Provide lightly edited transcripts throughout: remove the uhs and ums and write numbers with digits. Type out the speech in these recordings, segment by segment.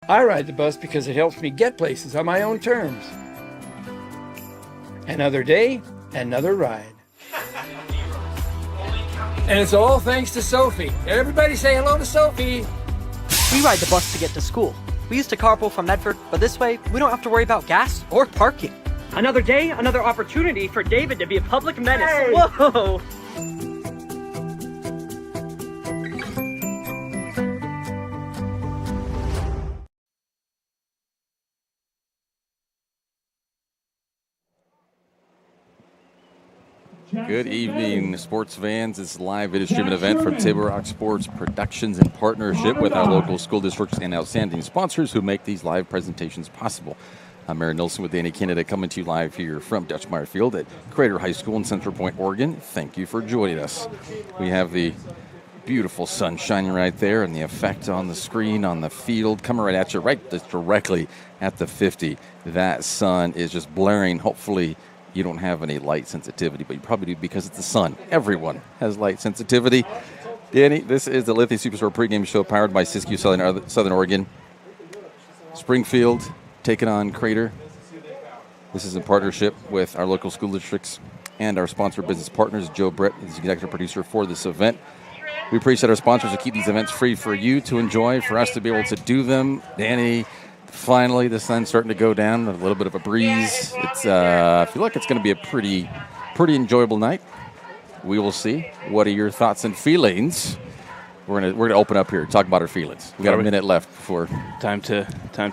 I ride the bus because it helps me get places on my own terms. Another day, another ride. And it's all thanks to Sophie. Everybody say hello to Sophie. We ride the bus to get to school. We used to carpool from Medford, but this way, we don't have to worry about gas or parking. Another day, another opportunity for David to be a public menace. Hey. Whoa! Good evening, sports fans. It's a live video streaming event from Table Rock Sports Productions in partnership with our local school districts and outstanding sponsors who make these live presentations possible. I'm Aaron Nilsson with Danny Kennedy coming to you live here from Dutchmeyer Field at Crater High School in Central Point, Oregon. Thank you for joining us. We have the beautiful sun shining right there and the effect on the screen on the field coming right at you, right directly at the 50. That sun is just blaring. Hopefully you don't have any light sensitivity, but you probably do because it's the sun. Everyone has light sensitivity. Danny, this is the Lithia Superstore pregame show powered by Siskiyou Southern Oregon. Springfield taking on Crater. This is in partnership with our local school districts and our sponsor business partners. Joe Brett is the executive producer for this event. We appreciate our sponsors to keep these events free for you to enjoy, for us to be able to do them. Danny, finally, the sun's starting to go down, a little bit of a breeze. It's I feel like it's going to be a pretty enjoyable night. We will see. What are your thoughts and feelings? We're gonna open up here, talk about our feelings. We got a minute left before time to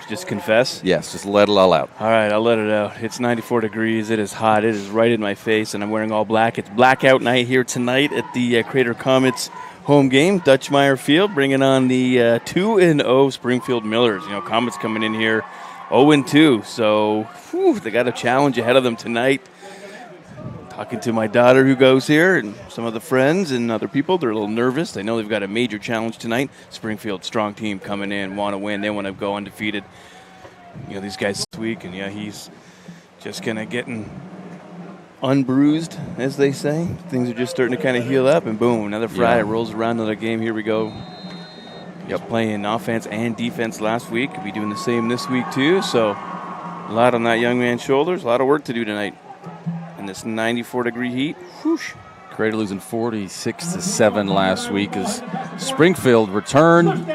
just confess. Yes, just let it all out. All right, I'll let it out. It's 94 degrees. It is hot. It is right in my face, and I'm wearing all black. It's blackout night here tonight at the Crater Comets home game, Dutchmeyer Field, bringing on the 2-0 Springfield Millers. You know, Comets coming in here 0-2, so they got a challenge ahead of them tonight. Talking to my daughter who goes here and some of the friends and other people, they're a little nervous. They know they've got a major challenge tonight. Springfield, strong team coming in, want to win. They want to go undefeated. You know, these guys this week, and he's just kind of getting unbruised, as they say. Things are just starting to kind of heal up, and boom, another Friday rolls around, another game. Here we go. Yep, playing offense and defense last week. Could be doing the same this week too. So a lot on that young man's shoulders. A lot of work to do tonight in this 94-degree heat. Whoosh. Crater losing 46-7 last week as Springfield returned.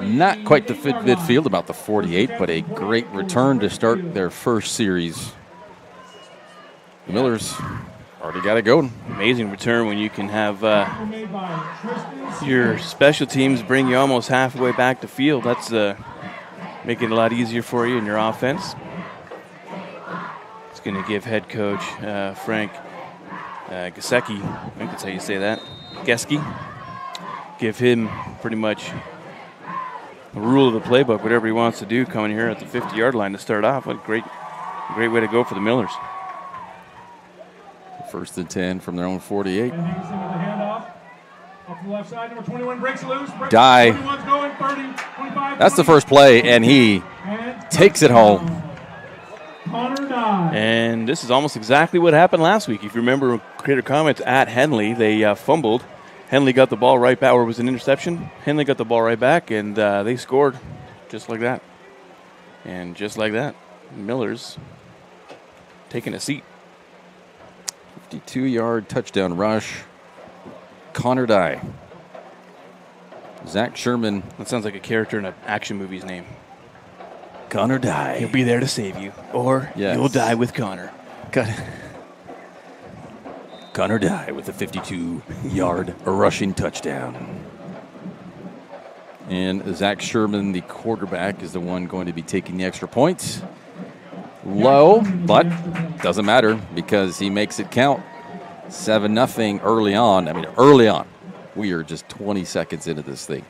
Not quite the midfield, about the 48, but a great return to start their first series. The Millers already got it going. Amazing return when you can have your special teams bring you almost halfway back to field. That's making it a lot easier for you in your offense. It's going to give head coach Frank Gesecki, I think that's how you say that, Geske, give him pretty much the rule of the playbook, whatever he wants to do coming here at the 50-yard line to start off. What a great way to go for the Millers. First and 10 from their own 48. Dye. That's the first play, and he takes it home. And this is almost exactly what happened last week. If you remember Crater Comets at Henley, they fumbled. Henley got the ball right back, or it was an interception. Henley got the ball right back, and they scored just like that. And just like that, Millers taking a seat. 52-yard touchdown rush. Connor Dye. Zach Sherman. That sounds like a character in an action movie's name. Connor Dye. He'll be there to save you, or you'll die with Connor. Connor Dye with a 52-yard rushing touchdown. And Zach Sherman, the quarterback, is the one going to be taking the extra points. Low, but doesn't matter because he makes it count. 7-0 early on. I mean, early on. We are just 20 seconds into this thing.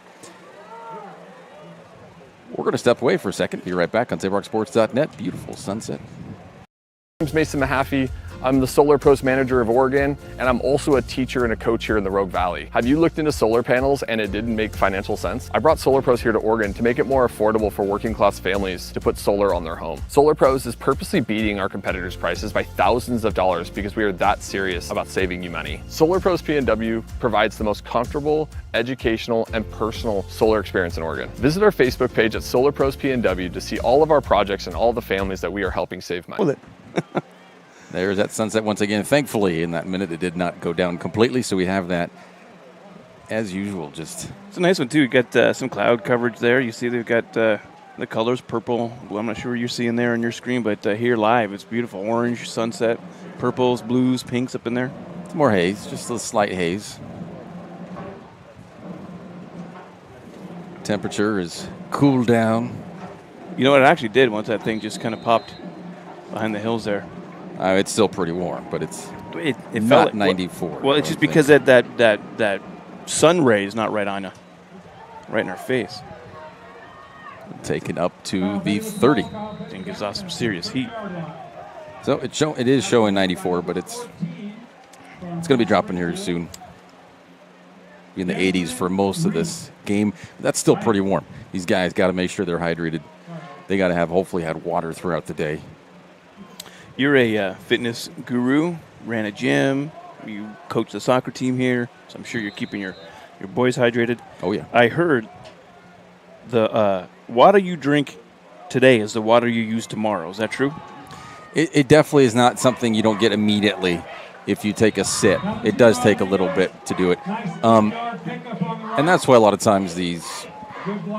We're going to step away for a second. Be right back on TableRockSports.net. Beautiful sunset. Mason Mahaffey. I'm the Solar Pros Manager of Oregon, and I'm also a teacher and a coach here in the Rogue Valley. Have you looked into solar panels and it didn't make financial sense? I brought Solar Pros here to Oregon to make it more affordable for working class families to put solar on their home. Solar Pros is purposely beating our competitors' prices by thousands of dollars because we are that serious about saving you money. Solar Pros PNW provides the most comfortable, educational, and personal solar experience in Oregon. Visit our Facebook page at Solar Pros PNW to see all of our projects and all the families that we are helping save money. There's that sunset once again. Thankfully, in that minute, it did not go down completely, so we have that, as usual, just... It's a nice one, too. You got some cloud coverage there. You see they've got the colors, purple. Well, I'm not sure what you're seeing there on your screen, but here live, it's beautiful. Orange, sunset, purples, blues, pinks up in there. It's more haze, just a slight haze. Temperature is cooled down. You know what it actually did once that thing just kind of popped behind the hills there? It's still pretty warm, but it not felt 94. Well, it's just because that sun ray is not right on you, right in our face. Taken up to the 30. And gives off some serious heat. So it is showing 94, but it's going to be dropping here soon. Be in the 80s for most of this game. That's still pretty warm. These guys got to make sure they're hydrated. They got to hopefully had water throughout the day. You're a fitness guru, ran a gym, you coach the soccer team here, so I'm sure you're keeping your boys hydrated. Oh, yeah. I heard the water you drink today is the water you use tomorrow. Is that true? It definitely is not something you don't get immediately if you take a sip. It does take a little bit to do it. And that's why a lot of times these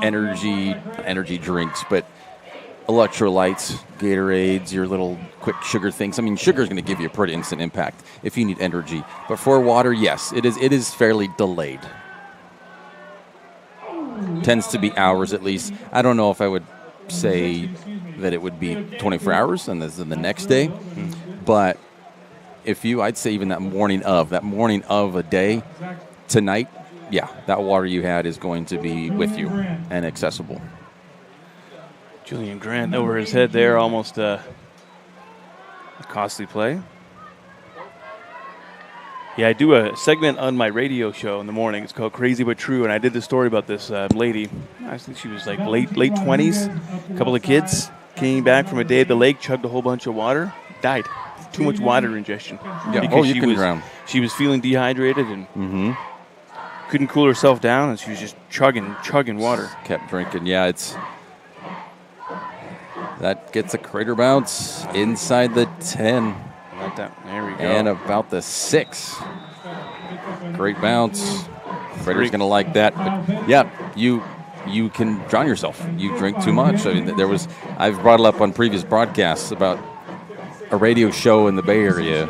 energy drinks, but electrolytes, Gatorades, your little quick sugar things. I mean, sugar is going to give you a pretty instant impact if you need energy. But for water, yes, it is fairly delayed. Tends to be hours at least. I don't know if I would say that it would be 24 hours and this is the next day. But I'd say even that morning of a day, tonight, yeah, that water you had is going to be with you and accessible. Julian Grant over his head there, almost a costly play. Yeah, I do a segment on my radio show in the morning. It's called Crazy But True, and I did this story about this lady. I think she was like late 20s. A couple of kids came back from a day at the lake, chugged a whole bunch of water, died. Too much water ingestion. Yeah. Because you can drown. She was feeling dehydrated and couldn't cool herself down, and she was just chugging water. Kept drinking. Yeah, that gets a crater bounce inside the 10. Like that. There we go. And about the 6. Great bounce. Crater's going to like that. But yeah, you can drown yourself. You drink too much. I mean, I've brought it up on previous broadcasts about a radio show in the Bay Area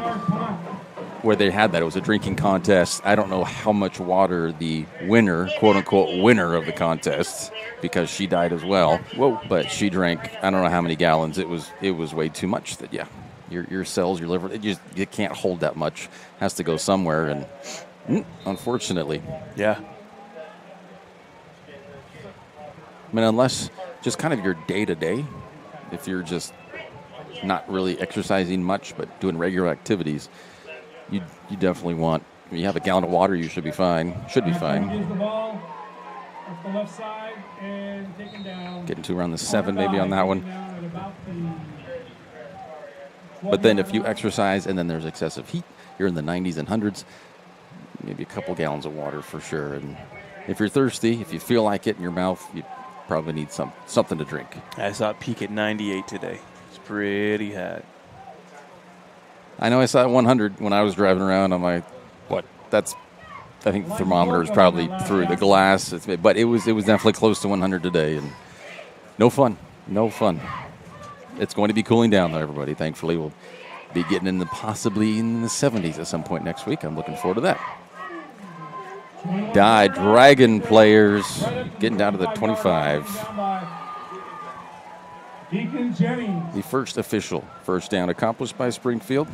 where they had that. It was a drinking contest. I don't know how much water the winner, quote-unquote winner of the contest, because she died as well. Whoa. But she drank, I don't know how many gallons. It was way too much. That, yeah, your cells, your liver, you can't hold that much. It has to go somewhere, and unfortunately. Yeah. I mean, unless just kind of your day-to-day, if you're just not really exercising much but doing regular activities, you definitely want, when you have a gallon of water, you should be fine. Should be fine. Getting to around the 7 maybe on that one. But then if you exercise and then there's excessive heat, you're in the 90s and 100s, maybe a couple gallons of water for sure. And if you're thirsty, if you feel like it in your mouth, you probably need something to drink. I saw it peak at 98 today. It's pretty hot. I know I saw it 100 when I was driving around. I'm like, what? I think the thermometer is probably through the glass. But it was definitely close to 100 today. And no fun. It's going to be cooling down, though, everybody. Thankfully, we'll be getting possibly in the 70s at some point next week. I'm looking forward to that. Dragon players getting down to the 25. The first official first down accomplished by Springfield.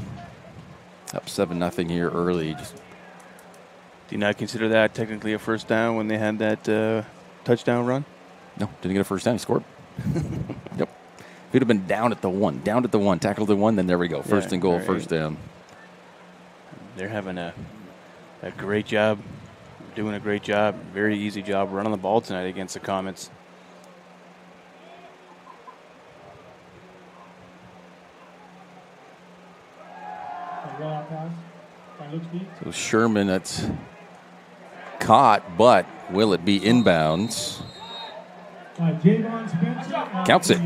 Up 7-0 here early. Do you not consider that technically a first down when they had that touchdown run? No, didn't get a first down. He scored. Yep. If he'd have been down at the one, tackled the one, then there we go. First and goal, first down. they're having a great job, doing a great job, very easy job running the ball tonight against the Comets. So Sherman, that's caught, but will it be inbounds? Counts it.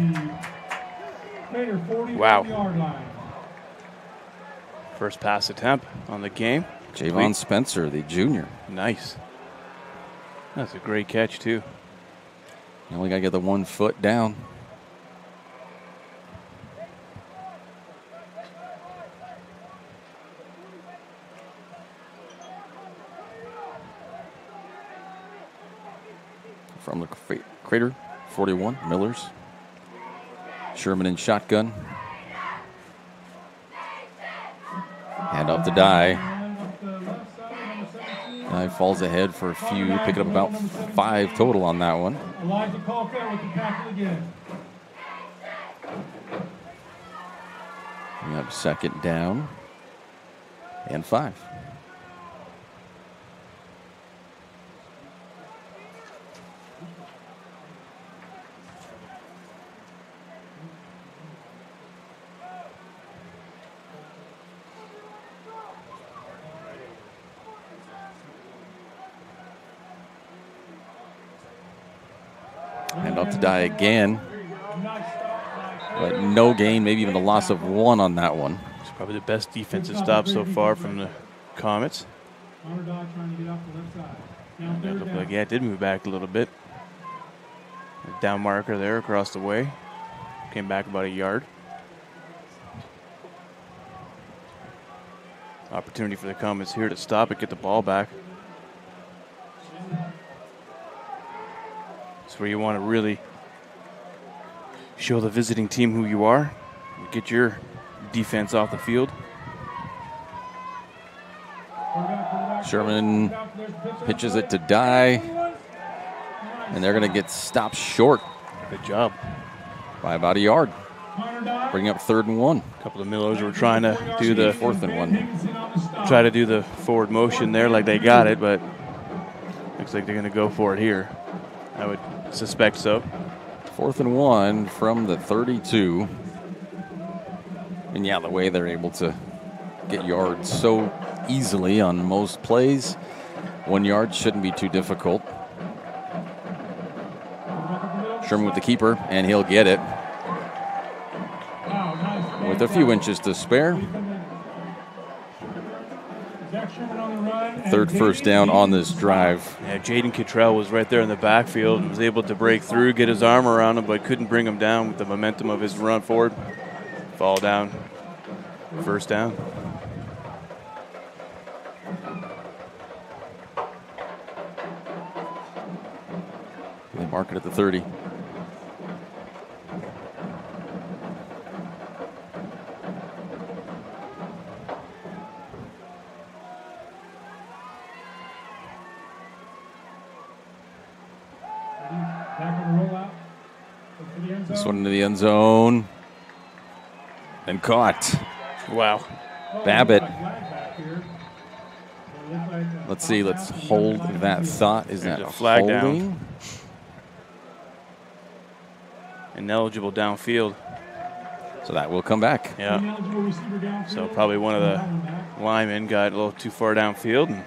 Wow. First pass attempt on the game. Javon Spencer, the junior. Nice. That's a great catch, too. You only got to get the 1 foot down. From the Crater, 41, Millers. Sherman in shotgun. Hand off to Dye. Dye falls ahead for a few, picking up about 5 total on that one. We have second down and 5. Hand off to Dye again. But no gain, maybe even a loss of 1 on that one. It's probably the best defensive stop so far from the Comets. It looked like, it did move back a little bit. A down marker there across the way. Came back about a yard. Opportunity for the Comets here to stop it, get the ball back. It's where you want to really show the visiting team who you are. Get your defense off the field. Sherman pitches it to Dye. And they're going to get stopped short. Good job. By about a yard. Bring up 3rd and 1. A couple of Millers were trying to do the 4th and 1. Try to do the forward motion there like they got it, but looks like they're going to go for it here. I would suspect so. 4th and 1 from the 32. And yeah, the way they're able to get yards so easily on most plays, 1 yard shouldn't be too difficult. Sherman with the keeper, and he'll get it with a few inches to spare. 3rd first down on this drive. Yeah, Jaden Cottrell was right there in the backfield and was able to break through, get his arm around him, but couldn't bring him down with the momentum of his run forward. Fall down. First down. They mark it at the 30. This one into the end zone. And caught. Wow. Babbitt. Let's see. Let's hold that thought. Is that a flag holding? down? Ineligible downfield. So that will come back. Yeah. So probably one of the linemen got a little too far downfield and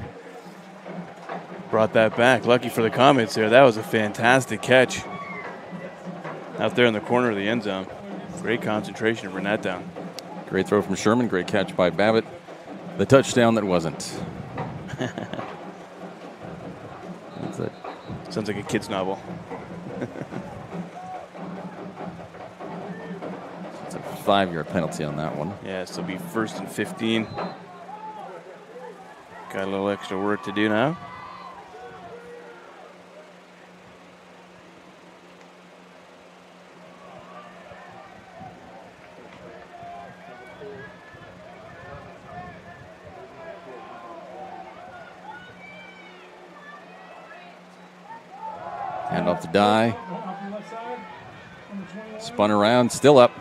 brought that back. Lucky for the Comets there. That was a fantastic catch out there in the corner of the end zone. Great concentration to bring that down. Great throw from Sherman. Great catch by Babbitt. The touchdown that wasn't. That's it. Sounds like a kid's novel. It's a 5-yard penalty on that one. Yeah, so it'll be 1st and 15. Got a little extra work to do now. Hand off to Dye. Spun around, still up.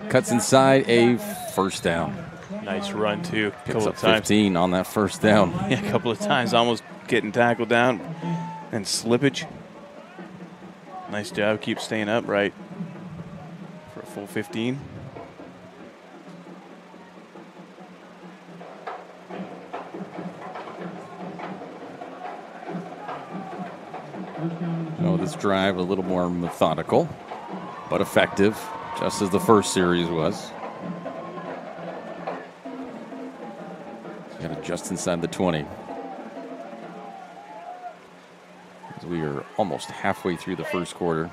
Cuts inside, a first down. Nice run, too. A Picks couple up of times. 15 on that first down. Yeah, a couple of times almost getting tackled down and slippage. Nice job. Keep staying upright for a full 15. This drive a little more methodical, but effective, just as the first series was. Got it just inside the 20. As we are almost halfway through the first quarter.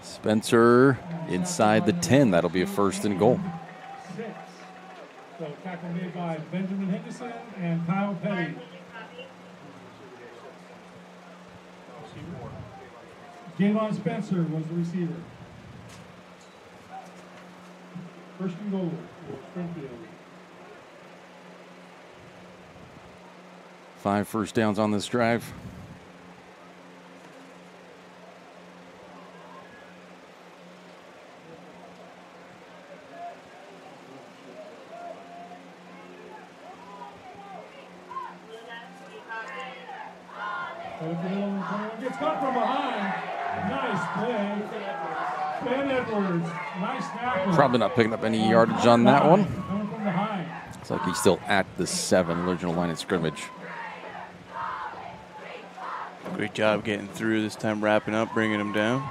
Spencer inside the 10. That'll be a first and goal. So tackle made by Benjamin Henderson and Kyle Petty. Javon Spencer was the receiver. First and goal for Springfield. 5 first downs on this drive. Gets caught from behind. Nice play. Ben Edwards. Nice tackle. Probably not picking up any yardage on that one. Coming from behind. Looks like he's still at the 7, original line of scrimmage. Great job getting through this time, wrapping up, bringing him down.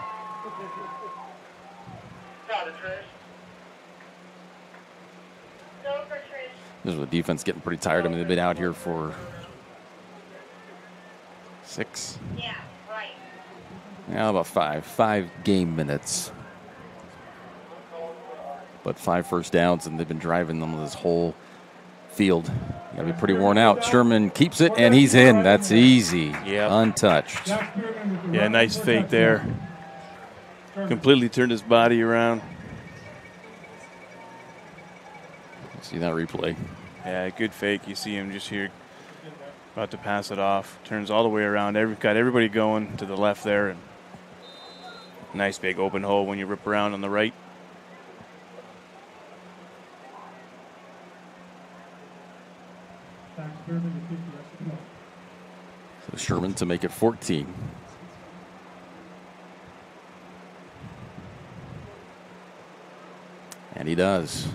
This is the defense getting pretty tired. I mean, they've been out here for 6. Yeah, right. Yeah, about 5 game minutes. But 5 first downs, and they've been driving them this whole field. You gotta be pretty worn out. Sherman keeps it, and he's in. That's easy. Yep. Untouched. Yeah, nice fake there. Completely turned his body around. See that replay. Yeah, good fake. You see him just here about to pass it off. Turns all the way around. Got everybody going to the left there. And nice big open hole when you rip around on the right. So Sherman to make it 14. And he does.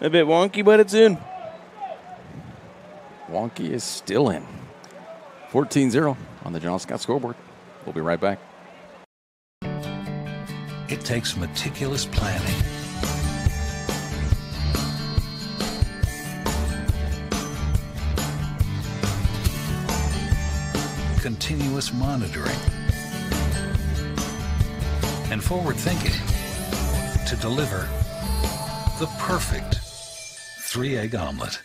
A bit wonky, but it's in. Wonky is still in. 14-0 on the John Scott scoreboard. We'll be right back. It takes meticulous planning, continuous monitoring, and forward thinking to deliver the perfect 3-egg omelet.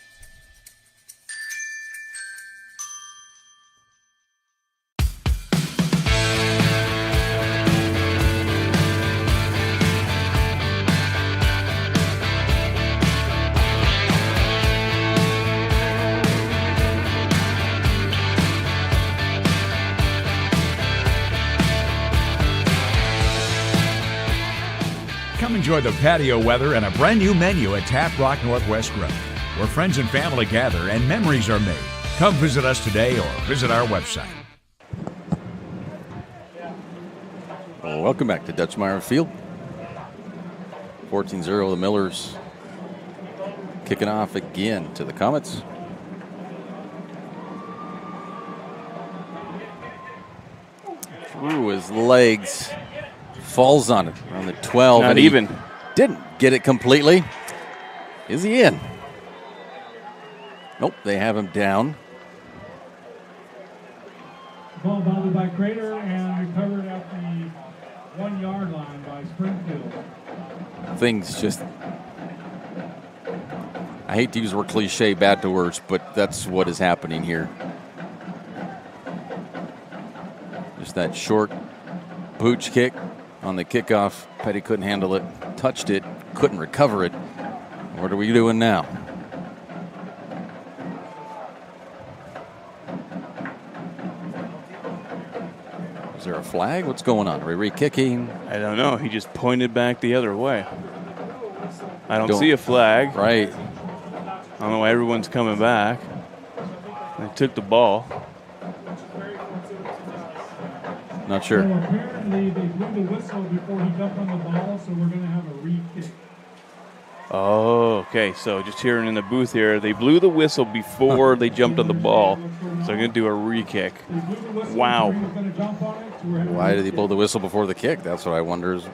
Come enjoy the patio weather and a brand new menu at Tap Rock Northwest Grill, where friends and family gather and memories are made. Come visit us today or visit our website. Well, welcome back to Dutchmeyer Field. 14-0, the Millers kicking off again to the Comets. Through his legs. Falls on it around the 12. Not and even. Didn't get it completely. Is he in? Nope, they have him down. Ball bounded by Crater and recovered at the 1-yard line by Springfield. Things just, I hate to use the word cliche, bad to worse, but that's what is happening here. Just that short pooch kick on the kickoff. Petty couldn't handle it, touched it, couldn't recover it. What are we doing now? There's there a flag? What's going on? Are we re-kicking? I don't know. He just pointed back the other way. I don't see a flag. Right. I don't know why everyone's coming back. They took the ball. Not sure. So apparently they blew the whistle before he jumped on the ball, so we're going to have a re-kick. Oh, okay. So just hearing in the booth here, they blew the whistle before they jumped on the ball. So they're going to do a re-kick. Wow. Why did he blow the whistle before the kick? That's what I wonder is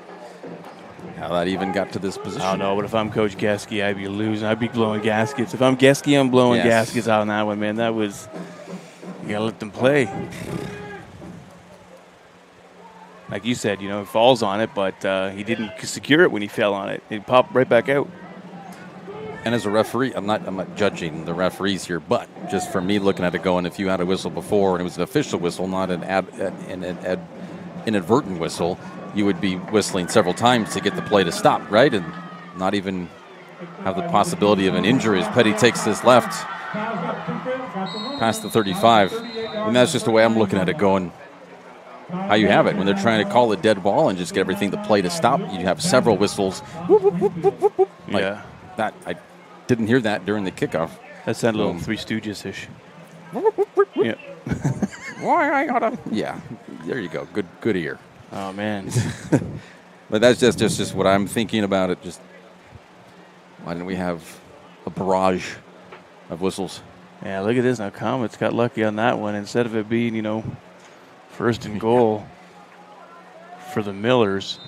how that even got to this position. I don't know, but if I'm Coach Geske, I'd be losing. I'd be blowing gaskets. If I'm Geske, I'm blowing gaskets out on that one, man. That was, you got to let them play. Like you said, he falls on it, but he didn't secure it when he fell on it. It popped right back out. And as a referee, I'm not judging the referees here, but just for me looking at it going, if you had a whistle before and it was an official whistle, not an inadvertent whistle, you would be whistling several times to get the play to stop, right? And not even have the possibility of an injury as Petty takes this left past the 35. And that's just the way I'm looking at it going, how you have it. When they're trying to call a dead ball and just get everything to play to stop, you have several whistles. Whoop, whoop, whoop, whoop, whoop, whoop, like that. I didn't hear that during the kickoff. That sounded a little Three Stooges-ish. Yeah. Why I gotta? Yeah, there you go. Good ear. Oh man. But that's just what I'm thinking about it. Just why didn't we have a barrage of whistles? Yeah, look at this now. Comets got lucky on that one. Instead of it being, first and goal for the Millers,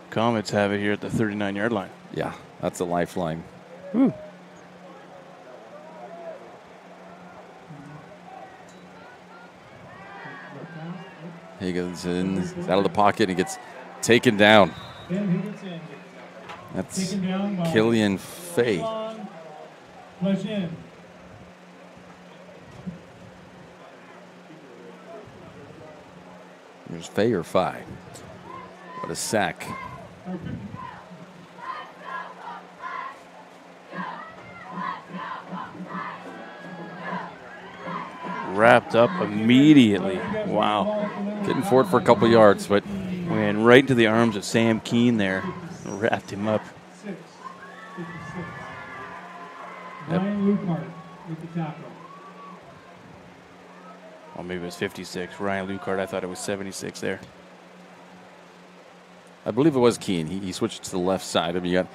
Comets have it here at the 39-yard line. Yeah, that's a lifeline. Whew. Higginson is out of the pocket and gets taken down. That's Killian Fay. There's Fay or Fi. What a sack. Wrapped up immediately. Wow. Getting forward for a couple yards, but went right into the arms of Sam Keene there. Wrapped him up. Ryan Lucart with the tackle. Well, maybe it was 56. Ryan Lucart, I thought it was 76 there. I believe it was Keene. He switched to the left side. I mean, you got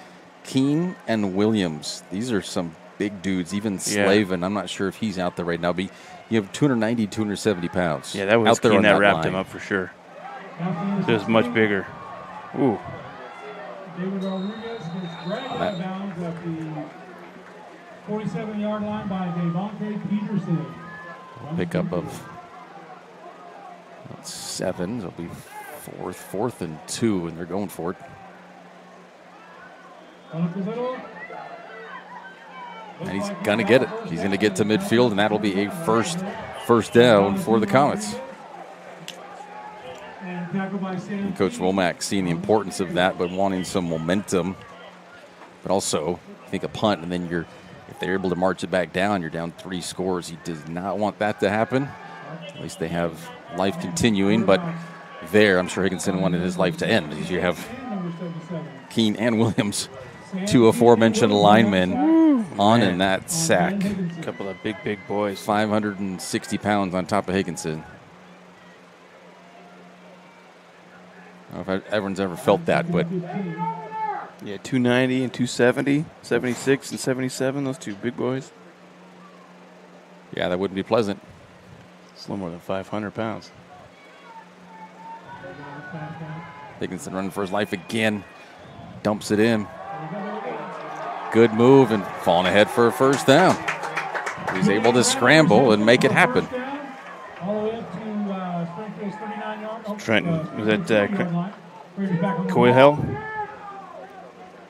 Keene and Williams. These are some big dudes. Even Slavin, I'm not sure if he's out there right now, but you have 290, 270 pounds. Yeah, that was out there Keene that wrapped line. him up for sure. It was much bigger. Ooh. David Rodriguez gets dragged out of bounds at the 47-yard line by Devontae Peterson. Pickup of 7. It'll be fourth and 2, and they're going for it. And he's going to get it. He's going to get to midfield, and that'll be a first down for the Comets. And Coach Womack seeing the importance of that, but wanting some momentum. But also, I think a punt, and then if they're able to march it back down, you're down 3 scores. He does not want that to happen. At least they have life continuing, but there, I'm sure Higginson wanted his life to end. Because you have Keene and Williams, 2 aforementioned linemen on in that sack. A couple of big boys. 560 pounds on top of Higginson. I don't know if everyone's ever felt that, but yeah, 290 and 270, 76 and 77, those 2 big boys. Yeah, that wouldn't be pleasant. It's a little more than 500 pounds. Higginson running for his life again. Dumps it in. Good move and falling ahead for a first down. He's able to scramble and make it happen. Trenton, was that Coelho?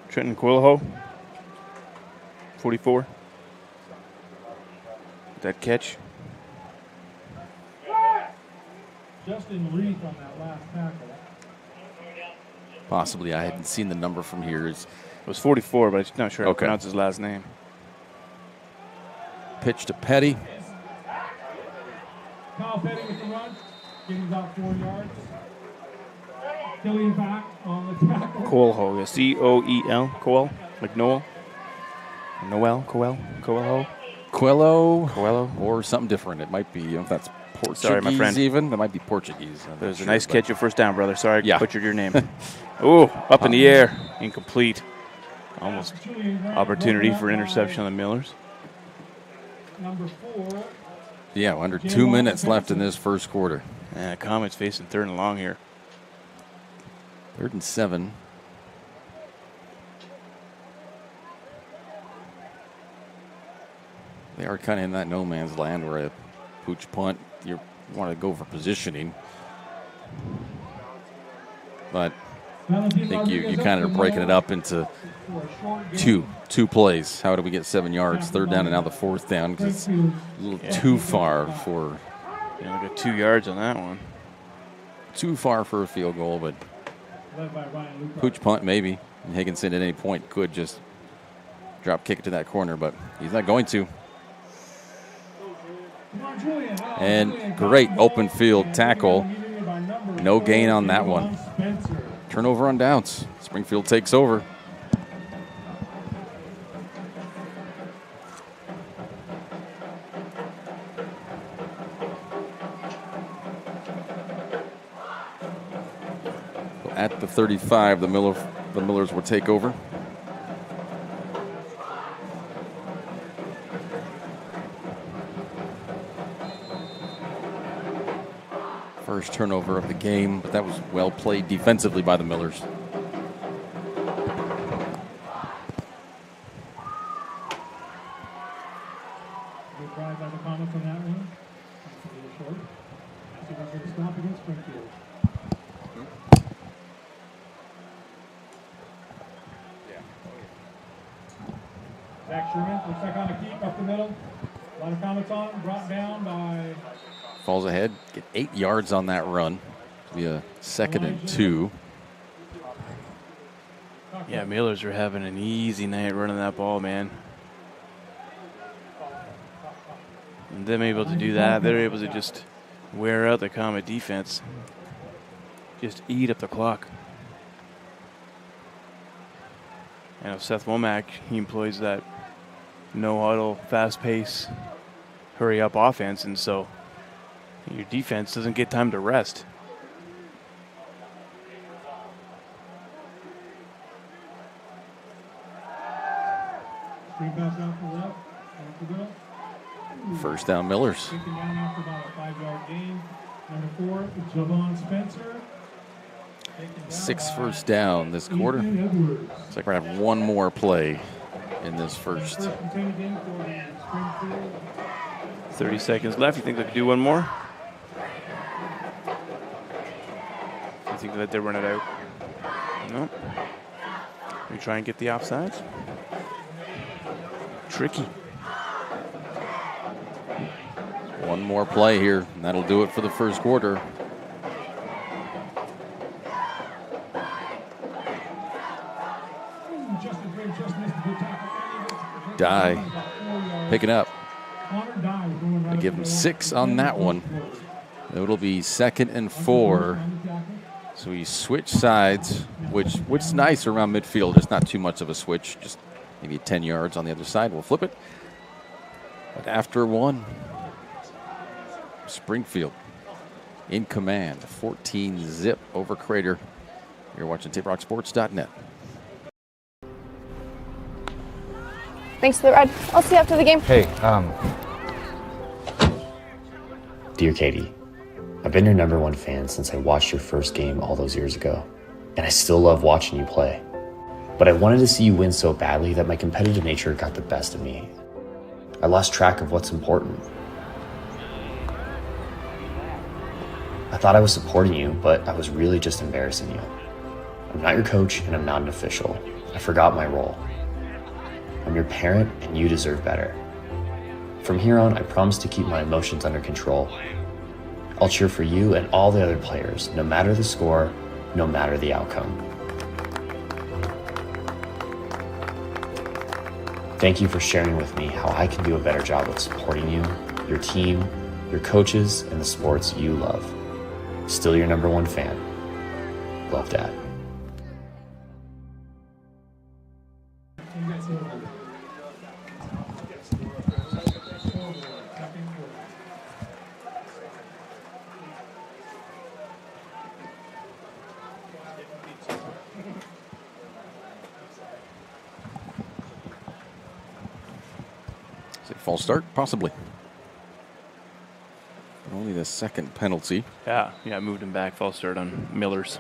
Trenton Coelho? 44. That catch? Justin Reith on that last tackle. Possibly. I hadn't seen the number from here. It was 44, but I'm not sure how to pronounce his last name. Pitch to Petty. Kyle Petty with the run. Getting about 4 yards. Killian back on the tackle. Coelho, C-O-E-L, Coel, like Noel. Noel, Coel, Coelho. Quello, or something different. It might be, if that's Portuguese. Sorry, my friend. Even that might be Portuguese. There's a nice catch of first down, brother. Sorry, I Yeah. butchered your name. Ooh, up in the air, incomplete. Almost opportunity for interception on the Millers. Number 4. Yeah, under 2 minutes left in this first quarter. And Comets facing 3rd and long here. 3rd and 7. They are kind of in that no man's land where a pooch punt, you want to go for positioning. But I think you kind of are breaking it up into two plays. How do we get 7 yards? 3rd down and now the 4th down because it's a little too far for. Yeah, we got 2 yards on that one. Too far for a field goal, but pooch punt maybe. And Higginson at any point could just drop kick it to that corner, but he's not going to. And great open field tackle. No gain on that one. Turnover on downs. Springfield takes over. At the 35, the Millers will take over. First turnover of the game, but that was well played defensively by the Millers. Good drive by the Comets on that one. That's a little short. So they're going to stop against Springfield. Zach Sherman looks like on a keep up the middle. A lot of Comets on, brought down by. Falls ahead, get 8 yards on that run. It'll be a 2nd and 2. Yeah, Millers are having an easy night running that ball, man. And them able to do that, they're able to just wear out the Comet defense. Just eat up the clock. And if Seth Womack, he employs that no-huddle, fast-pace, hurry-up offense, and so your defense doesn't get time to rest. Screen pass out to the left. Off the go. First down, Millers. Taken down after about a 5-yard gain. Number 4, Javon Spencer. 6 first down this quarter. Edwards. Looks like we're going to have one more play in this first. First and 10 again for Springfield. 30 seconds left. You think they could do one more? You think that they run it out? No. We try and get the offsides. Tricky. One more play here, and that'll do it for the first quarter. Dye picking up. They give him 6 on that one. It'll be 2nd and 4. So we switch sides, which is nice around midfield. It's not too much of a switch, just maybe 10 yards on the other side. We'll flip it. But after 1, Springfield in command, 14-zip over Crater. You're watching TapeRockSports.net. Thanks for the ride. I'll see you after the game. Hey, Dear Katie, I've been your #1 fan since I watched your first game all those years ago, and I still love watching you play. But I wanted to see you win so badly that my competitive nature got the best of me. I lost track of what's important. I thought I was supporting you, but I was really just embarrassing you. I'm not your coach, and I'm not an official. I forgot my role. I'm your parent, and you deserve better. From here on, I promise to keep my emotions under control. I'll cheer for you and all the other players, no matter the score, no matter the outcome. Thank you for sharing with me how I can do a better job of supporting you, your team, your coaches, and the sports you love. Still your number one fan. Love, Dad. Is it false start? Possibly. Only the second penalty. Yeah, moved him back. False start on Miller's.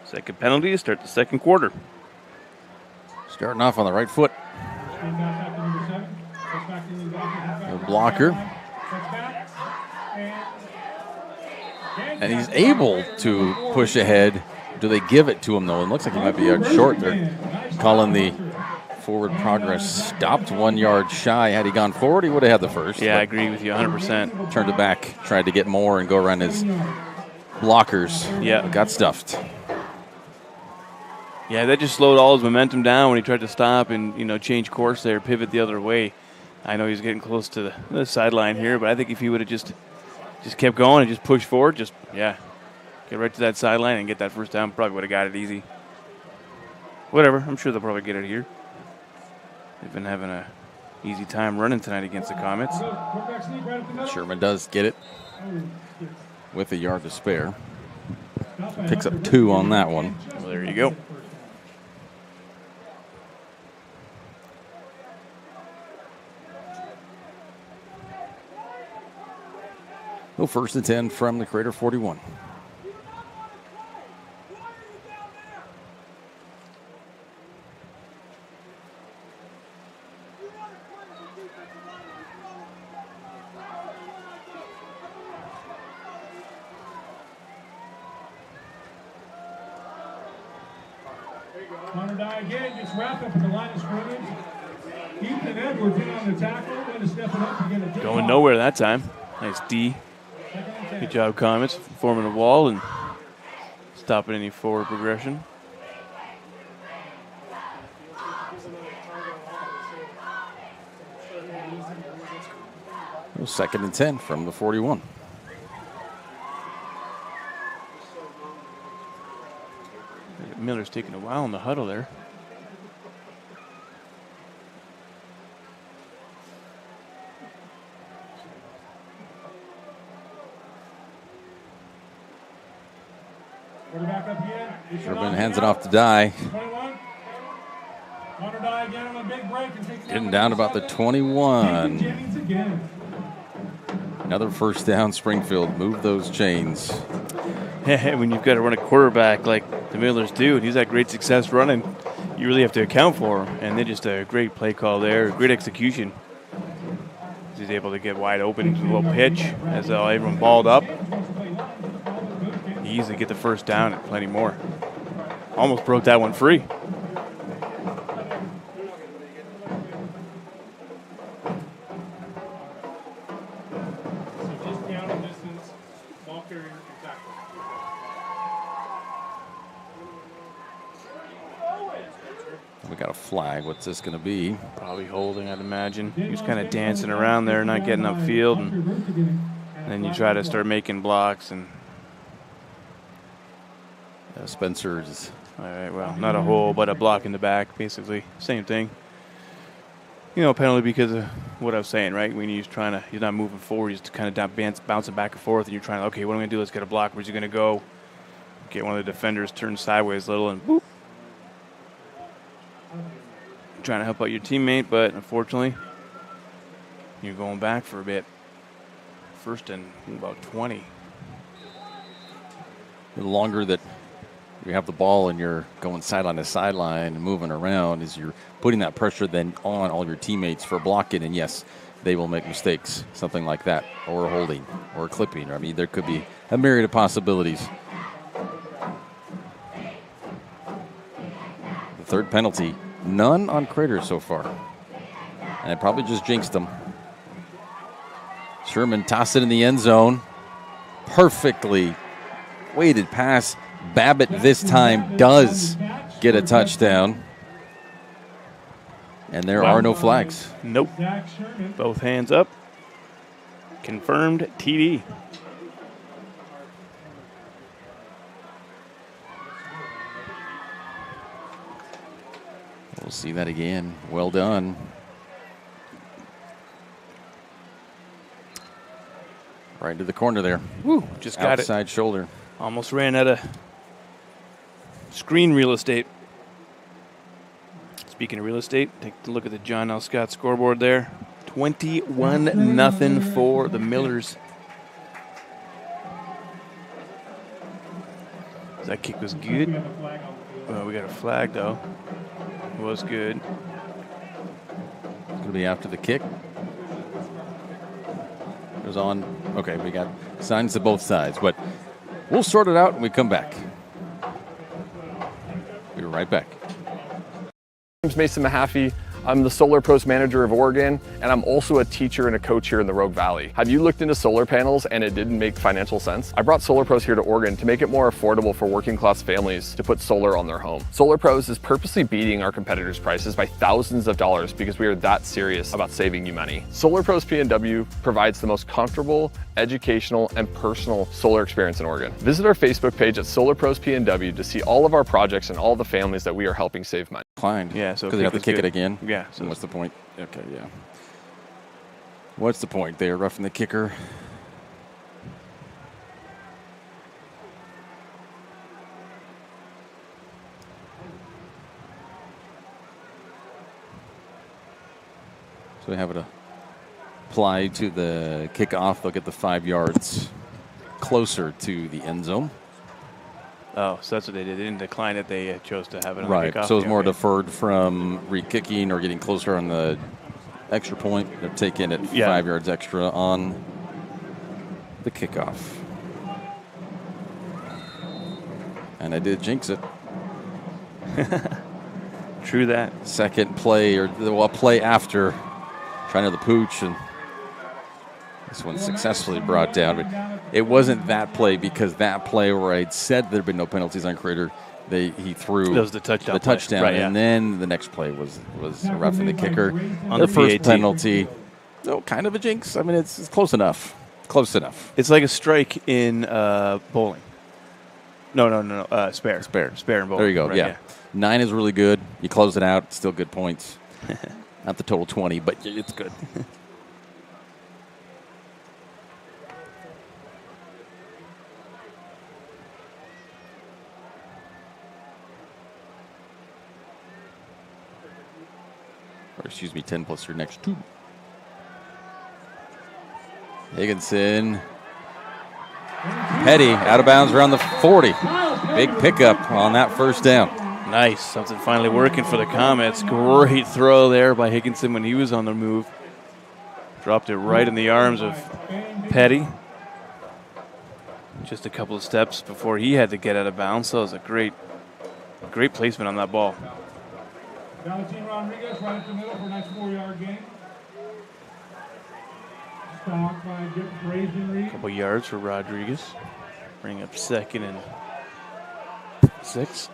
Second penalty to start the second quarter. Starting off on the right foot. The blocker. And he's able to push ahead. Do they give it to him, though? It looks like he might be out short. They're calling the forward progress stopped 1 yard shy. Had he gone forward, he would have had the first. Yeah, I agree with you 100%. Turned it back, tried to get more and go around his blockers. Yeah. Got stuffed. Yeah, that just slowed all his momentum down when he tried to stop and, change course there, pivot the other way. I know he's getting close to the sideline here, but I think if he would have just kept going and just pushed forward, get right to that sideline and get that first down, probably would have got it easy. Whatever, I'm sure they'll probably get it here. They've been having a easy time running tonight against the Comets. Sherman does get it with a yard to spare. Picks up 2 on that one. Well, there you go. Well, 1st and 10 from the Crater 41. Hunter again gets wrapped up at the line of scrimmage. Ethan Edwards in on the tackle, then stepping up to get a Going nowhere that time. Nice D. Good job, Comets, forming a wall and stopping any forward progression. Well, 2nd and 10 from the 41. Miller's taking a while in the huddle there. Sherman hands it off to Dye. 21. Hunter Dye again on a big break and takes Getting down about the 21. Jennings again. Another first down, Springfield. Move those chains. When you've got to run a quarterback like the Millers do, and he's had great success running, you really have to account for him. And then just a great play call there, great execution. He's able to get wide open, a little pitch as everyone balled up. He easily get the first down and plenty more. Almost broke that one free. We got a flag. What's this going to be? Probably holding, I'd imagine. He was kind of dancing around there, not getting upfield. And then you try to start making blocks. And Spencer's. All right, well, not a hole, but a block in the back, basically. Same thing. Penalty because of what I was saying, right? When he's not moving forward, he's kind of bouncing back and forth, and you're trying to, okay, what am I going to do? Let's get a block. Where's he going to go? Get one of the defenders turned sideways a little, and boop. Trying to help out your teammate, but unfortunately, you're going back for a bit. 1st and about 20. The longer that you have the ball and you're going sideline to sideline and moving around, is you're putting that pressure then on all your teammates for blocking. And yes, they will make mistakes, something like that, or holding, or clipping. I mean, there could be a myriad of possibilities. The 3rd penalty, none on Crater so far. And it probably just jinxed them. Sherman tossed it in the end zone. Perfectly weighted pass. Babbitt this time does get a touchdown. And there are no flags. Nope. Both hands up. Confirmed TD. We'll see that again. Well done. Right to the corner there. Woo, just got it. Outside shoulder. Almost ran out of screen real estate. Speaking of real estate, take a look at the John L. Scott scoreboard there. 21-0 for the Millers. That kick was good. Well, we got a flag, though. It was good. It's going to be after the kick. It was on. Okay, we got signs to both sides, but we'll sort it out when we come back. We'll be right back. My name's Mason Mahaffey. I'm the Solar Pros Manager of Oregon, and I'm also a teacher and a coach here in the Rogue Valley. Have you looked into solar panels and it didn't make financial sense? I brought Solar Pros here to Oregon to make it more affordable for working class families to put solar on their home. Solar Pros is purposely beating our competitors' prices by thousands of dollars because we are that serious about saving you money. Solar Pros PNW provides the most comfortable, educational, and personal solar experience in Oregon. Visit our Facebook page at Solar Pros PNW to see all of our projects and all the families that we are helping save money. Declined. Yeah, so because they have to kick it again. Yeah. So what's the point? Okay, yeah. What's the point? They're roughing the kicker. So we have it applied to the kickoff. They'll get the 5 yards closer to the end zone. Oh, so that's what they did. They didn't decline it. They chose to have it on Right. the kickoff. So it's more deferred from re-kicking or getting closer on the extra point. They're taking it 5 yards extra on the kickoff. And I did jinx it. True that. Second play, or a play after, trying to the pooch, and this one successfully brought down. But it wasn't that play, because that play where I'd said there'd been no penalties on Crater, he threw that was the touchdown. Right, and then the next play was roughing the kicker. On the the first PAT. penalty, kind of a jinx. I mean, it's close enough. Close enough. It's like a strike in bowling. No. Spare in bowling. There you go. Right, Yeah. 9 is really good. You close it out. Still good points. Not the total 20, but it's good. Or excuse me, 10 plus your next 2. Higginson. Petty out of bounds around the 40. Big pickup on that first down. Nice. Something finally working for the Comets. Great throw there by Higginson when he was on the move. Dropped it right in the arms of Petty. Just a couple of steps before he had to get out of bounds. So it was a great placement on that ball. Valentin Rodriguez right up the middle for a nice 4-yard gain. Stopped by Brazen Reed. Couple yards for Rodriguez. Bring up 2nd and 6.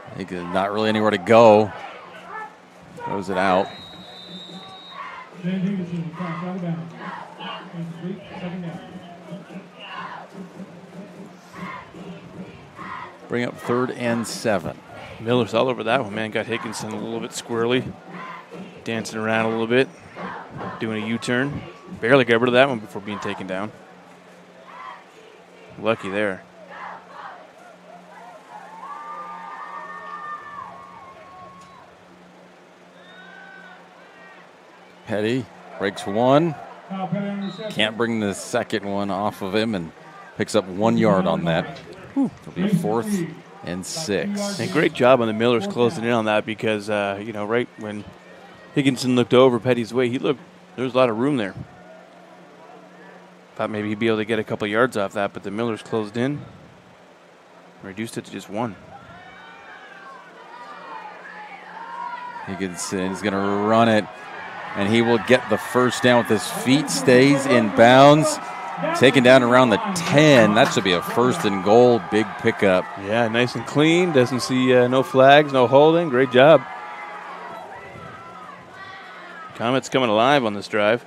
I think not really anywhere to go. Throws it out. James Higginson crossed out of bounds. Incomplete, 2nd down. Bring up 3rd and 7. Miller's all over that one, man. Got Higginson a little bit squirrely. Dancing around a little bit. Doing a U-turn. Barely got rid of that one before being taken down. Lucky there. Petty breaks 1. Kyle Petty on reception. Can't bring the second one off of him, and picks up 1 yard on that. It'll be 4th and 6. And great job on the Millers closing in on that, because, right when Higginson looked over Petty's way, there was a lot of room there. Thought maybe he'd be able to get a couple yards off that, but the Millers closed in. Reduced it to just 1. Higginson is going to run it, and he will get the first down with his feet. Stays in bounds. taken down around the 10. That should be a first and goal. Big pickup. Yeah, nice and clean. Doesn't see no flags, no holding. Great job. Comets coming alive on this drive.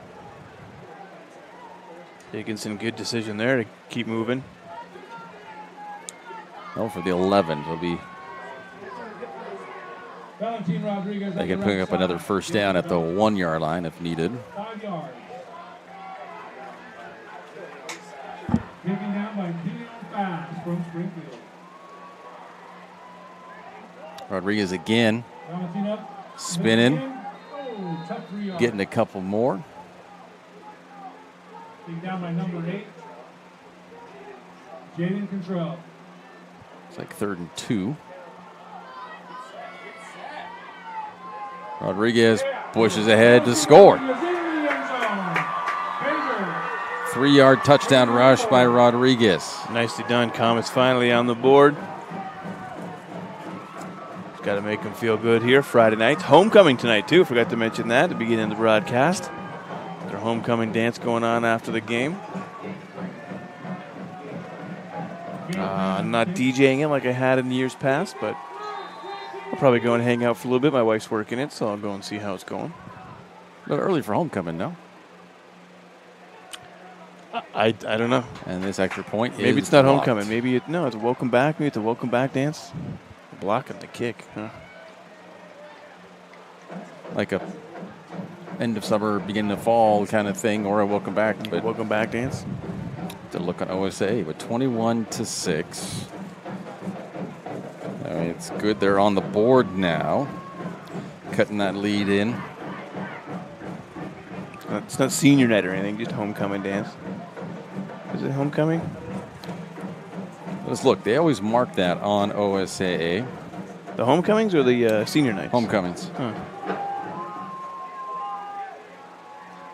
Dickinson, good decision there to keep moving. Oh, for the 11. It'll be. They can pick up another first down at the 1 yard line if needed. 5 yards. Taken down by Keaton Fast from Springfield. Rodriguez again. Spinning. Getting a couple more. Taken down by number 8. Jaden Contrell. It's like 3rd and 2. Rodriguez pushes ahead to score. 3-yard touchdown rush by Rodriguez. Nicely done. Comets finally on the board. Just got to make them feel good here Friday night. Homecoming tonight, too. Forgot to mention that at the beginning of the broadcast. Their homecoming dance going on after the game. I'm not DJing it like I had in years past, but I'll probably go and hang out for a little bit. My wife's working it, so I'll go and see how it's going. A little early for homecoming, no? I don't know. And this extra point maybe is it's not blocked. homecoming. Maybe it's a welcome back. Maybe it's a welcome back dance. Blocking the kick, huh? Like a end of summer, beginning of fall kind of thing, or a welcome back. But welcome back dance. To look on OSA, but 21-6. I mean, it's good they're on the board now, cutting that lead in. It's not senior night or anything, just homecoming dance. Is it homecoming? Let's look. They always mark that on OSAA. The homecomings or the senior nights? Homecomings. Huh.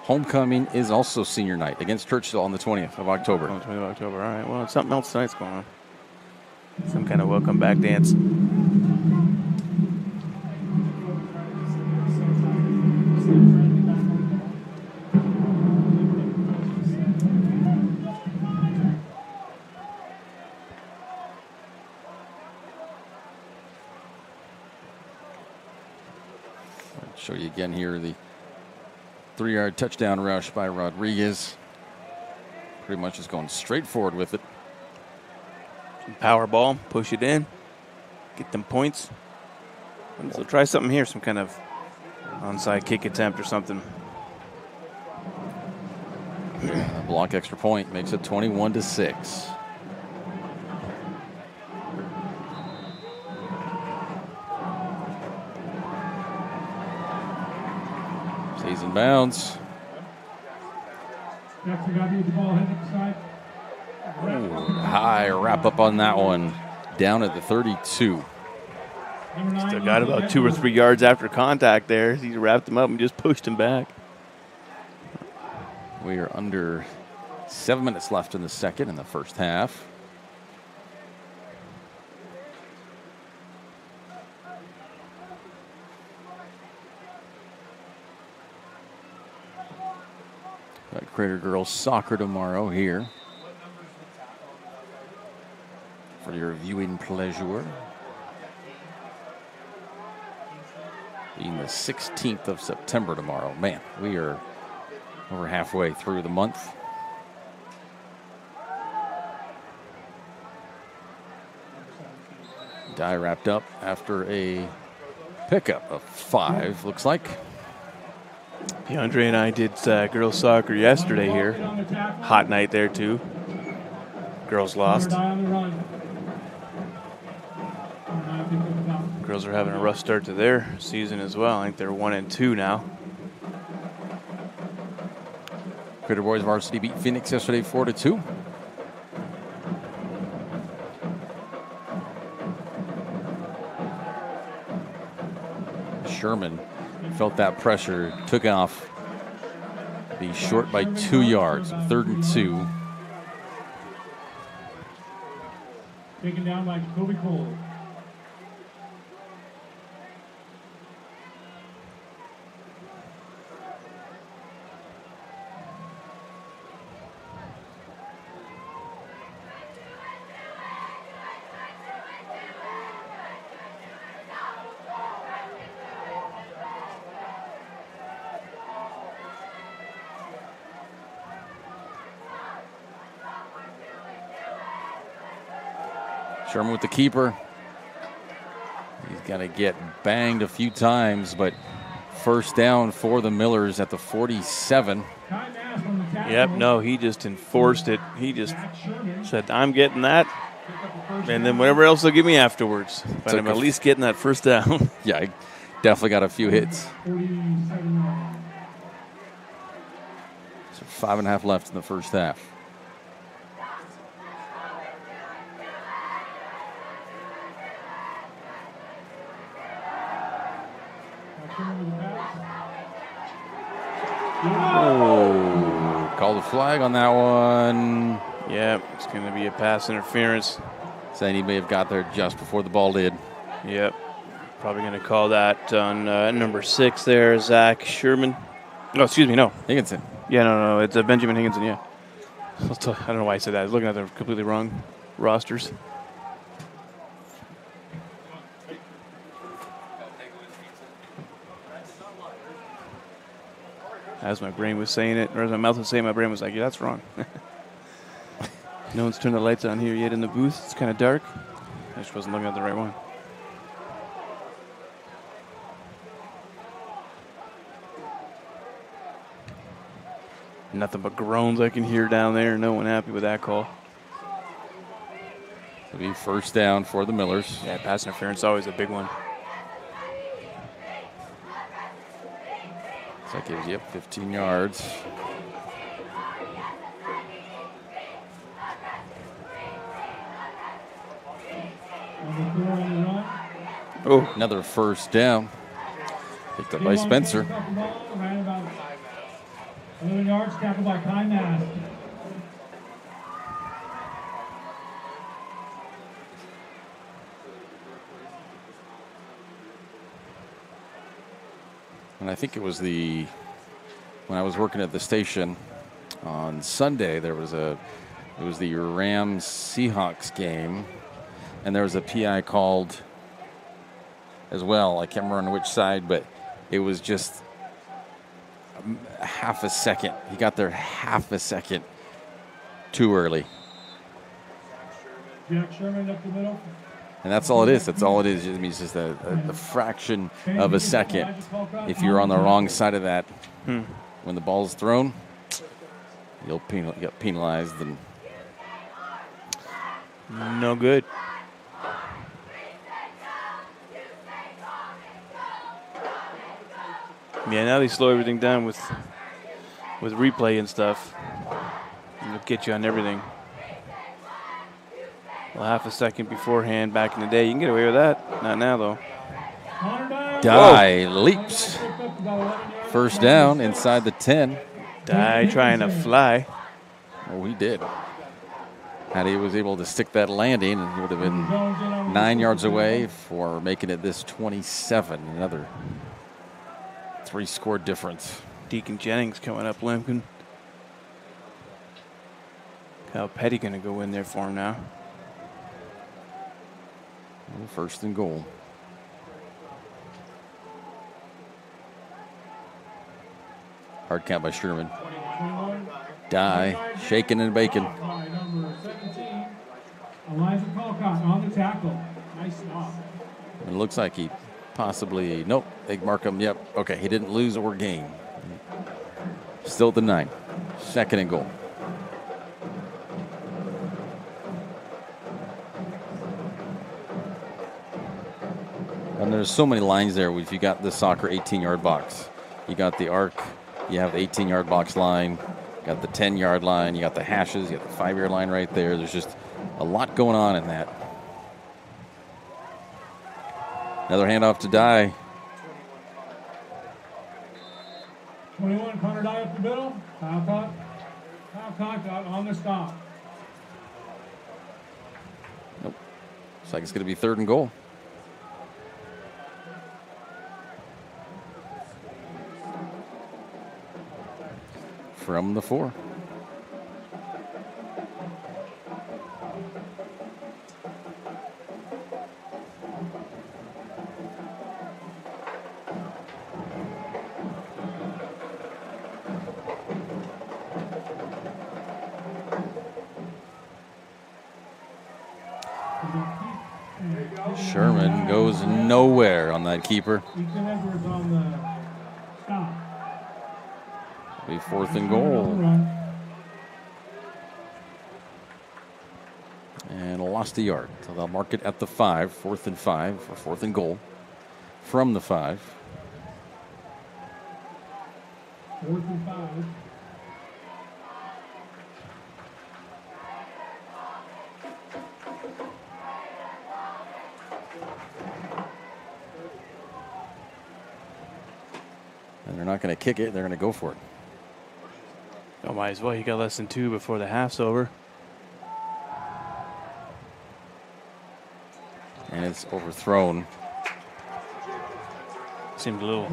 Homecoming is also senior night against Churchill on the 20th of October. On the 20th of October. All right. Well, something else tonight's going on. Some kind of welcome back dance. I'll show you again here the 3-yard touchdown rush by Rodriguez. Pretty much just going straight forward with it. Some power ball, push it in, get them points. So try something here, some kind of onside kick attempt or something. A block extra point makes it 21-6. Stays in bounds. Next, we got to move the ball heading inside. High wrap up on that one. Down at the 32. Still got about 2 or 3 yards after contact there. He wrapped him up and just pushed him back. We are under 7 minutes left in the second in the first half. Got Crater Girls soccer tomorrow here for your viewing pleasure. Being the 16th of September tomorrow. Man, we are over halfway through the month. Die wrapped up after a pickup of 5, looks like. DeAndre and I did girls soccer yesterday here. Hot night there too. Girls lost. Girls are having a rough start to their season as well. I think they're 1-2 now. Crater Boys varsity beat Phoenix yesterday 4-2. Sherman felt that pressure, took off. Be short by 2 yards, 3rd and 2. Taken down by Kobe Cole. Sherman with the keeper. He's got to get banged a few times, but first down for the Millers at the 47. Yep, no, he just enforced it. He just said, I'm getting that, and then whatever else they'll give me afterwards. But I'm at least getting that first down. Yeah, he definitely got a few hits. So 5.5 left in the first half. Oh, called a flag on that one. Yeah, it's going to be a pass interference. Saying he may have got there just before the ball did. Yep. Probably going to call that on number 6 there, Zach Sherman. No, excuse me, no. Higginson. Yeah, no, it's Benjamin Higginson, yeah. I don't know why I said that. I was looking at the completely wrong rosters. As my brain was saying it, or as my mouth was saying, my brain was like, yeah, that's wrong. No one's turned the lights on here yet in the booth. It's kind of dark. I just wasn't looking at the right one. Nothing but groans I can hear down there. No one happy with that call. It'll be first down for the Millers. Yeah, pass interference is always a big one. So that gives you 15 yards. Oh, another first down. Picked up by Spencer. 11 yards, tackled by Kai Mass. And I think it was when I was working at the station on Sunday, it was the Rams Seahawks game, and there was a PI called as well. I can't remember on which side, but it was just half a second. He got there half a second too early. Jack Sherman up the middle. And that's all it is. That's all it is. I mean, it's just a fraction of a second. If you're on the wrong side of that, when the ball's thrown, you'll get penalized. And no good. Yeah, now they slow everything down with replay and stuff. And they'll get you on everything. Well, half a second beforehand back in the day, you can get away with that. Not now, though. Dye leaps. First down inside the 10. Dye trying to fly. Oh, he did. Had he was able to stick that landing, and he would have been 9 yards away for making it this 27. Another 3-score difference. Deacon Jennings coming up, Limpkin. Kyle Petty going to go in there for him now. First and goal. Hard count by Sherman. Dye, shaking and baking. Number 17, Elijah Colcott on the tackle. Nice stop. It looks like he possibly, nope, they mark him, yep. Okay, he didn't lose or gain. Still at the 9. Second and goal. And there's so many lines there. If you got the soccer 18-yard box, you got the arc, you have the 18-yard box line, you got the 10-yard line, you got the hashes, you got the 5-yard line right there. There's just a lot going on in that. Another handoff to Dye. 21, Connor Dye up the middle. Kyle Colcott on the stop. Nope. Looks like it's going to be third and goal. From the 4. Sherman goes nowhere on that keeper. Ethan Edwards on the stop. Be 4th and goal. And lost a yard. So they'll mark it at the 5, 4th and 5, or 4th and goal from the 5. 4th and 5. And they're not going to kick it. They're going to go for it. Oh, might as well. You got less than 2 before the half's over. And it's overthrown. Seemed a little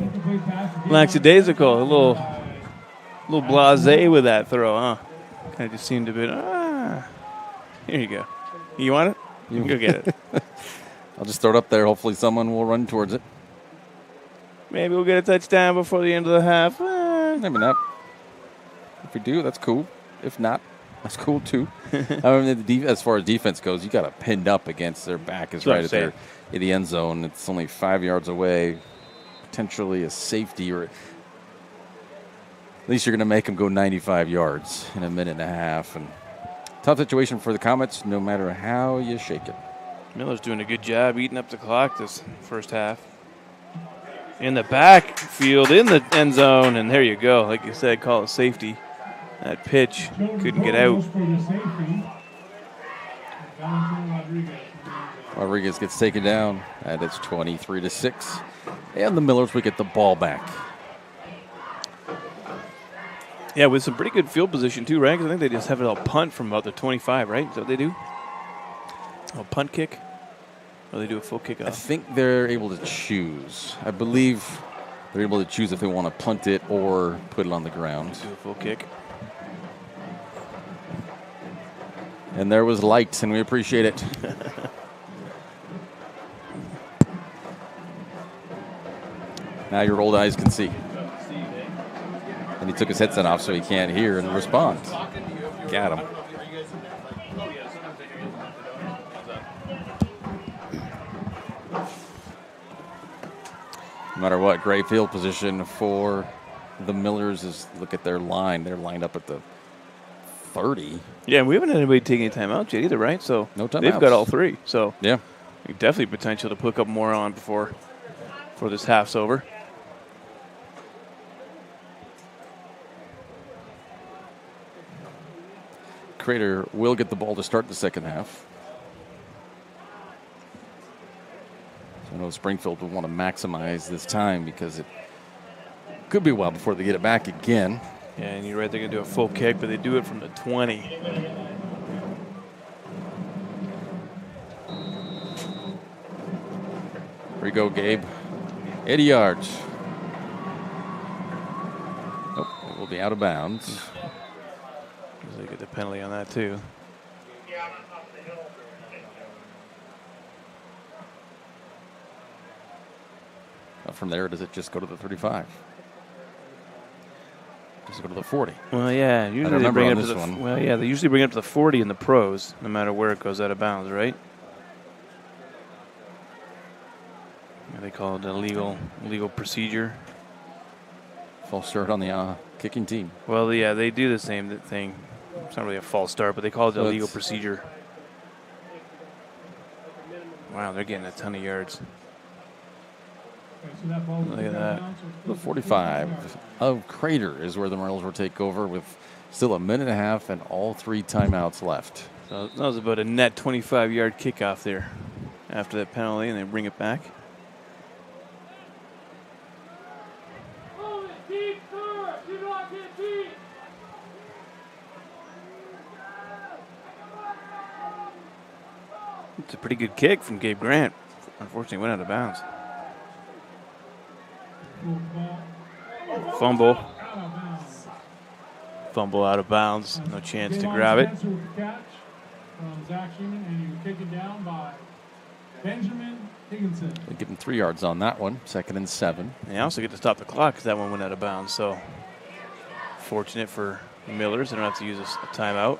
lackadaisical, a little blasé with that throw, huh? Kind of just seemed a bit, here you go. You want it? You can go get it. I'll just throw it up there. Hopefully someone will run towards it. Maybe we'll get a touchdown before the end of the half. Maybe not. If we do, that's cool. If not, that's cool too. As far as defense goes, you got it pinned up against their back. Is right at there in the end zone. It's only 5 yards away. Potentially a safety, or at least you're going to make them go 95 yards in a minute and a half. And tough situation for the Comets, no matter how you shake it. Miller's doing a good job eating up the clock this first half. In the backfield, in the end zone, and there you go. Like you said, call it safety. That pitch couldn't get out. Rodriguez gets taken down, and it's 23-6. And the Millers would get the ball back. Yeah, with some pretty good field position too, right? 'Cause I think they just have it all punt from about the 25, right? Is that what they do? A punt kick? Or they do a full kickoff? I think they're able to choose. I believe they're able to choose if they want to punt it or put it on the ground. Do a full kick. And there was light, and we appreciate it. Now your old eyes can see. And he took his headset off so he can't hear and respond. Got him. No matter what, great field position for the Millers is, look at their line. They're lined up at the 30. Yeah, we haven't had anybody take any timeouts yet either, right? So no timeouts. They've got all 3. So yeah, definitely potential to put up more on before this half's over. Crater will get the ball to start the second half. So I know Springfield will want to maximize this time because it could be a while before they get it back again. Yeah, and you're right, they're going to do a full kick, but they do it from the 20. Here we go, Gabe. 80 yards. Nope, it will be out of bounds. They get the penalty on that, too. From there, does it just go to the 35? Does it go to the 40? Well, yeah. Usually they bring it up to the one. Well, yeah, they usually bring it up to the 40 in the pros, no matter where it goes out of bounds, right? Yeah, they call it a legal procedure. False start on the kicking team. Well, yeah, they do the same thing. It's not really a false start, but they call it a legal procedure. Wow, they're getting a ton of yards. Look at that. The 45 of Crater is where the Merles will take over with still a minute and a half and all 3 timeouts left. So that was about a net 25-yard kickoff there after that penalty, and they bring it back. It's a pretty good kick from Gabe Grant. Unfortunately, went out of bounds. Fumble out of bounds. No chance to grab it. They give him 3 yards on that one. 2nd and 7. They also get to stop the clock because that one went out of bounds. So fortunate for the Millers. They don't have to use a timeout.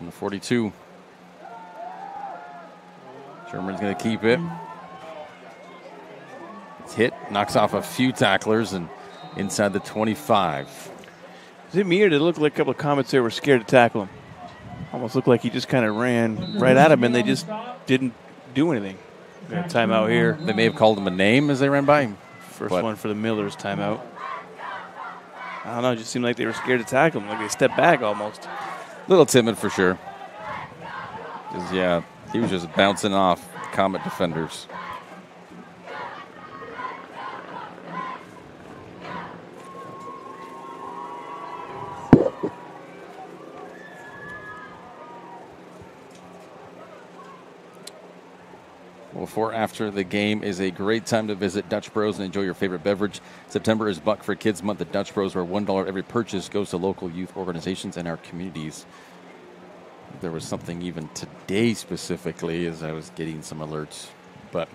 from the 42. Sherman's going to keep it. It's hit, knocks off a few tacklers, and inside the 25. Is it me or did it look like a couple of Comets there were scared to tackle him? Almost looked like he just kind of ran right at him and they just didn't do anything. Got a timeout here. They may have called him a name as they ran by him. First one for the Millers timeout. I don't know, it just seemed like they were scared to tackle him, like they stepped back almost. A little timid for sure. Yeah, he was just bouncing off Comet defenders. Before after the game is a great time to visit Dutch Bros and enjoy your favorite beverage. September is Buck for Kids Month at Dutch Bros, where $1 every purchase goes to local youth organizations and our communities. There was something even today specifically as I was getting some alerts, but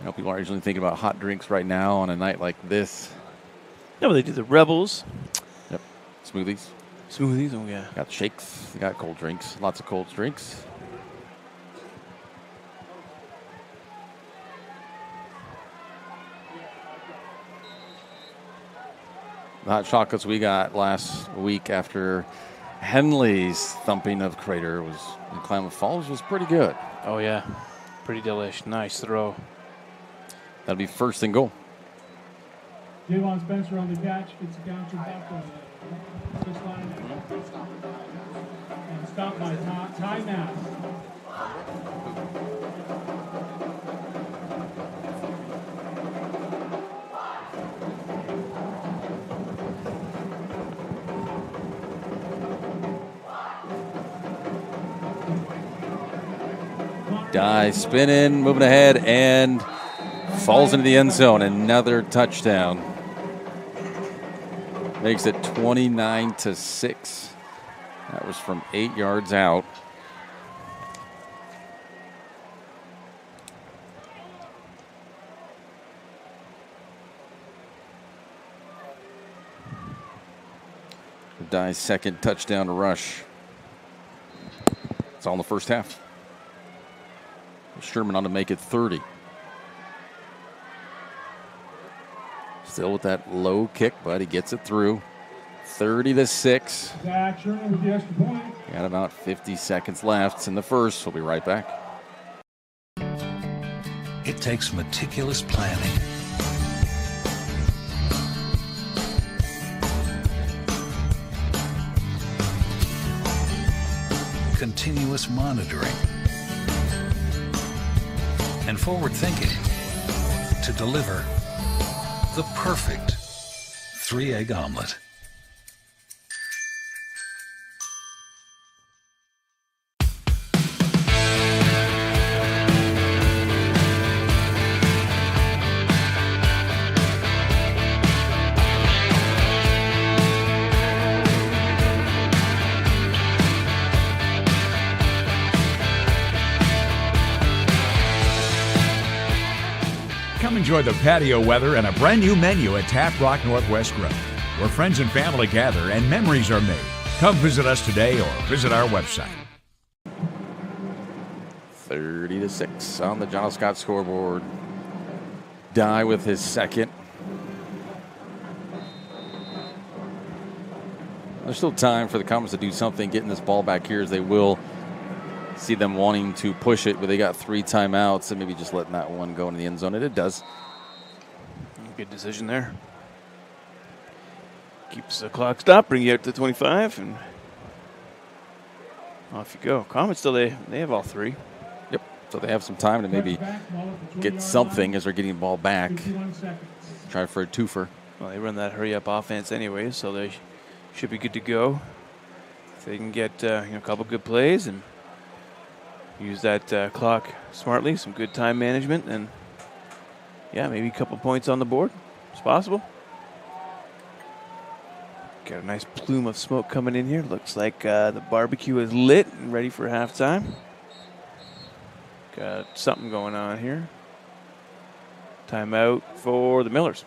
I know people aren't usually thinking about hot drinks right now on a night like this. No, but they do the Rebels. Yep, smoothies. Smoothies, oh yeah. Got shakes, got cold drinks, lots of cold drinks. The hot chocolates we got last week after Henley's thumping of Crater was in Klamath Falls was pretty good. Oh yeah, pretty delish. Nice throw. That'll be first and goal. Javon Spencer on the catch, gets a counter back on the first line. And stopped by Ty Nass. Die spinning, moving ahead, and falls into the end zone. Another touchdown. Makes it 29-6. That was from 8 yards out. Dye's second touchdown rush. It's all in the first half. Sherman on to make it 30. Still with that low kick, but he gets it through. 30-6. Zach Sherman with the extra point. Got about 50 seconds left in the first. We'll be right back. It takes meticulous planning, continuous monitoring, and forward thinking to deliver the perfect 3-egg omelet. Enjoy the patio weather and a brand new menu at Tap Rock Northwest Grill, where friends and family gather and memories are made. Come visit us today or visit our website. 30-6 on the John Scott scoreboard. Dye with his second. There's still time for the Comets to do something, getting this ball back here as they will. See them wanting to push it, but they got 3 timeouts and maybe just letting that one go into the end zone. And it does. Good decision there. Keeps the clock stopped, bring you out to 25, and off you go. Comets still, they have all 3. Yep. So they have some time to maybe get something as they're getting the ball back. Try for a twofer. Well, they run that hurry-up offense anyway, so they should be good to go. If they can get a couple good plays and use that clock smartly, some good time management, and yeah, maybe a couple points on the board. It's possible. Got a nice plume of smoke coming in here. Looks like the barbecue is lit and ready for halftime. Got something going on here. Timeout for the Millers.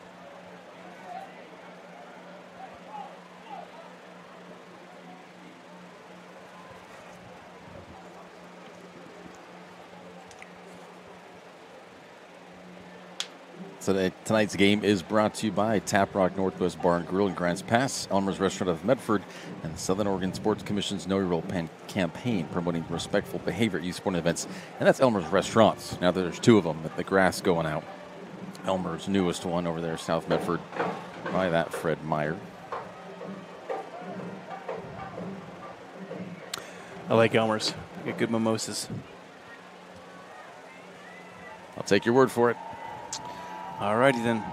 Tonight's game is brought to you by Tap Rock Northwest Bar and Grill in Grants Pass, Elmer's Restaurant of Medford, and the Southern Oregon Sports Commission's Know Your Role campaign promoting respectful behavior at youth sporting events. And that's Elmer's Restaurants. Now there's 2 of them at the grass going out. Elmer's newest one over there, South Medford, by that Fred Meyer. I like Elmer's. Get good mimosas. I'll take your word for it. All righty then.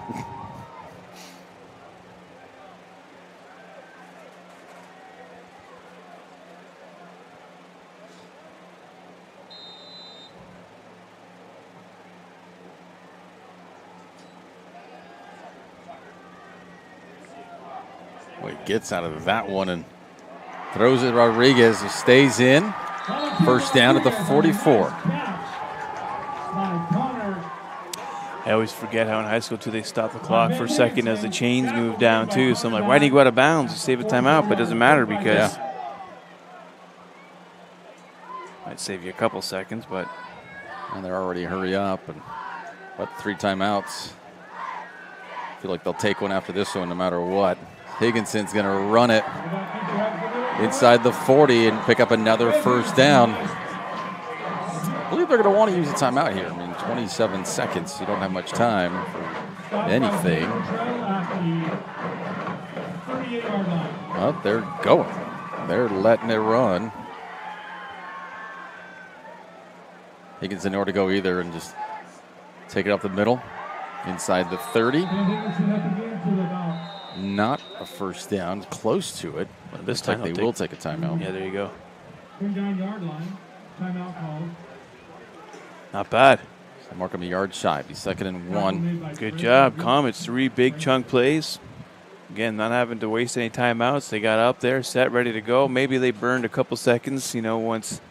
Well, he gets out of that one and throws it. Rodriguez, who stays in. First down at the 44. I always forget how in high school, too, they stop the clock for a second as the chains move down, too. So I'm like, why do you go out of bounds? You save a timeout, but it doesn't matter because might save you a couple seconds, but. And they're already hurry up. And but 3 timeouts. I feel like they'll take one after this one no matter what. Higginson's going to run it inside the 40 and pick up another first down. I believe they're going to want to use a timeout here. I mean, 27 seconds. You don't have much time for anything. Well, they're going. They're letting it run. Higginson nowhere to go either and just take it up the middle inside the 30. Not a first down. Close to it. But this time they will take a timeout. Yeah, there you go. 3-yard line. Timeout called. Not bad. So mark him a yard shy. Be 2nd and 1. Good job, Comets. 3 big chunk plays. Again, not having to waste any timeouts. They got up there, set, ready to go. Maybe they burned a couple seconds, once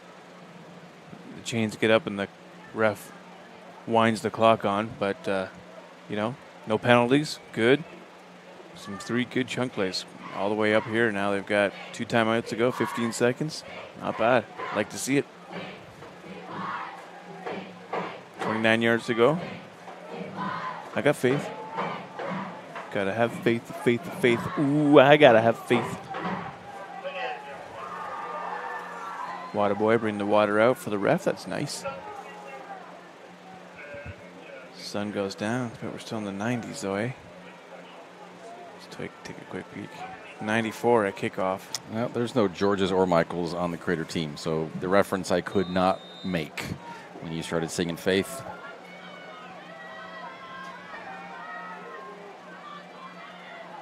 the chains get up and the ref winds the clock on. But, no penalties. Good. Some 3 good chunk plays all the way up here. Now they've got 2 timeouts to go, 15 seconds. Not bad. Like to see it. 29 yards to go. I got faith. Gotta have faith, faith. Ooh, I gotta have faith. Water boy, bring the water out for the ref. That's nice. Sun goes down, but we're still in the 90s though, eh? Let's take a quick peek. 94 at kickoff. Well, there's no Georges or Michaels on the Crater team, so the reference I could not make when you started singing Faith.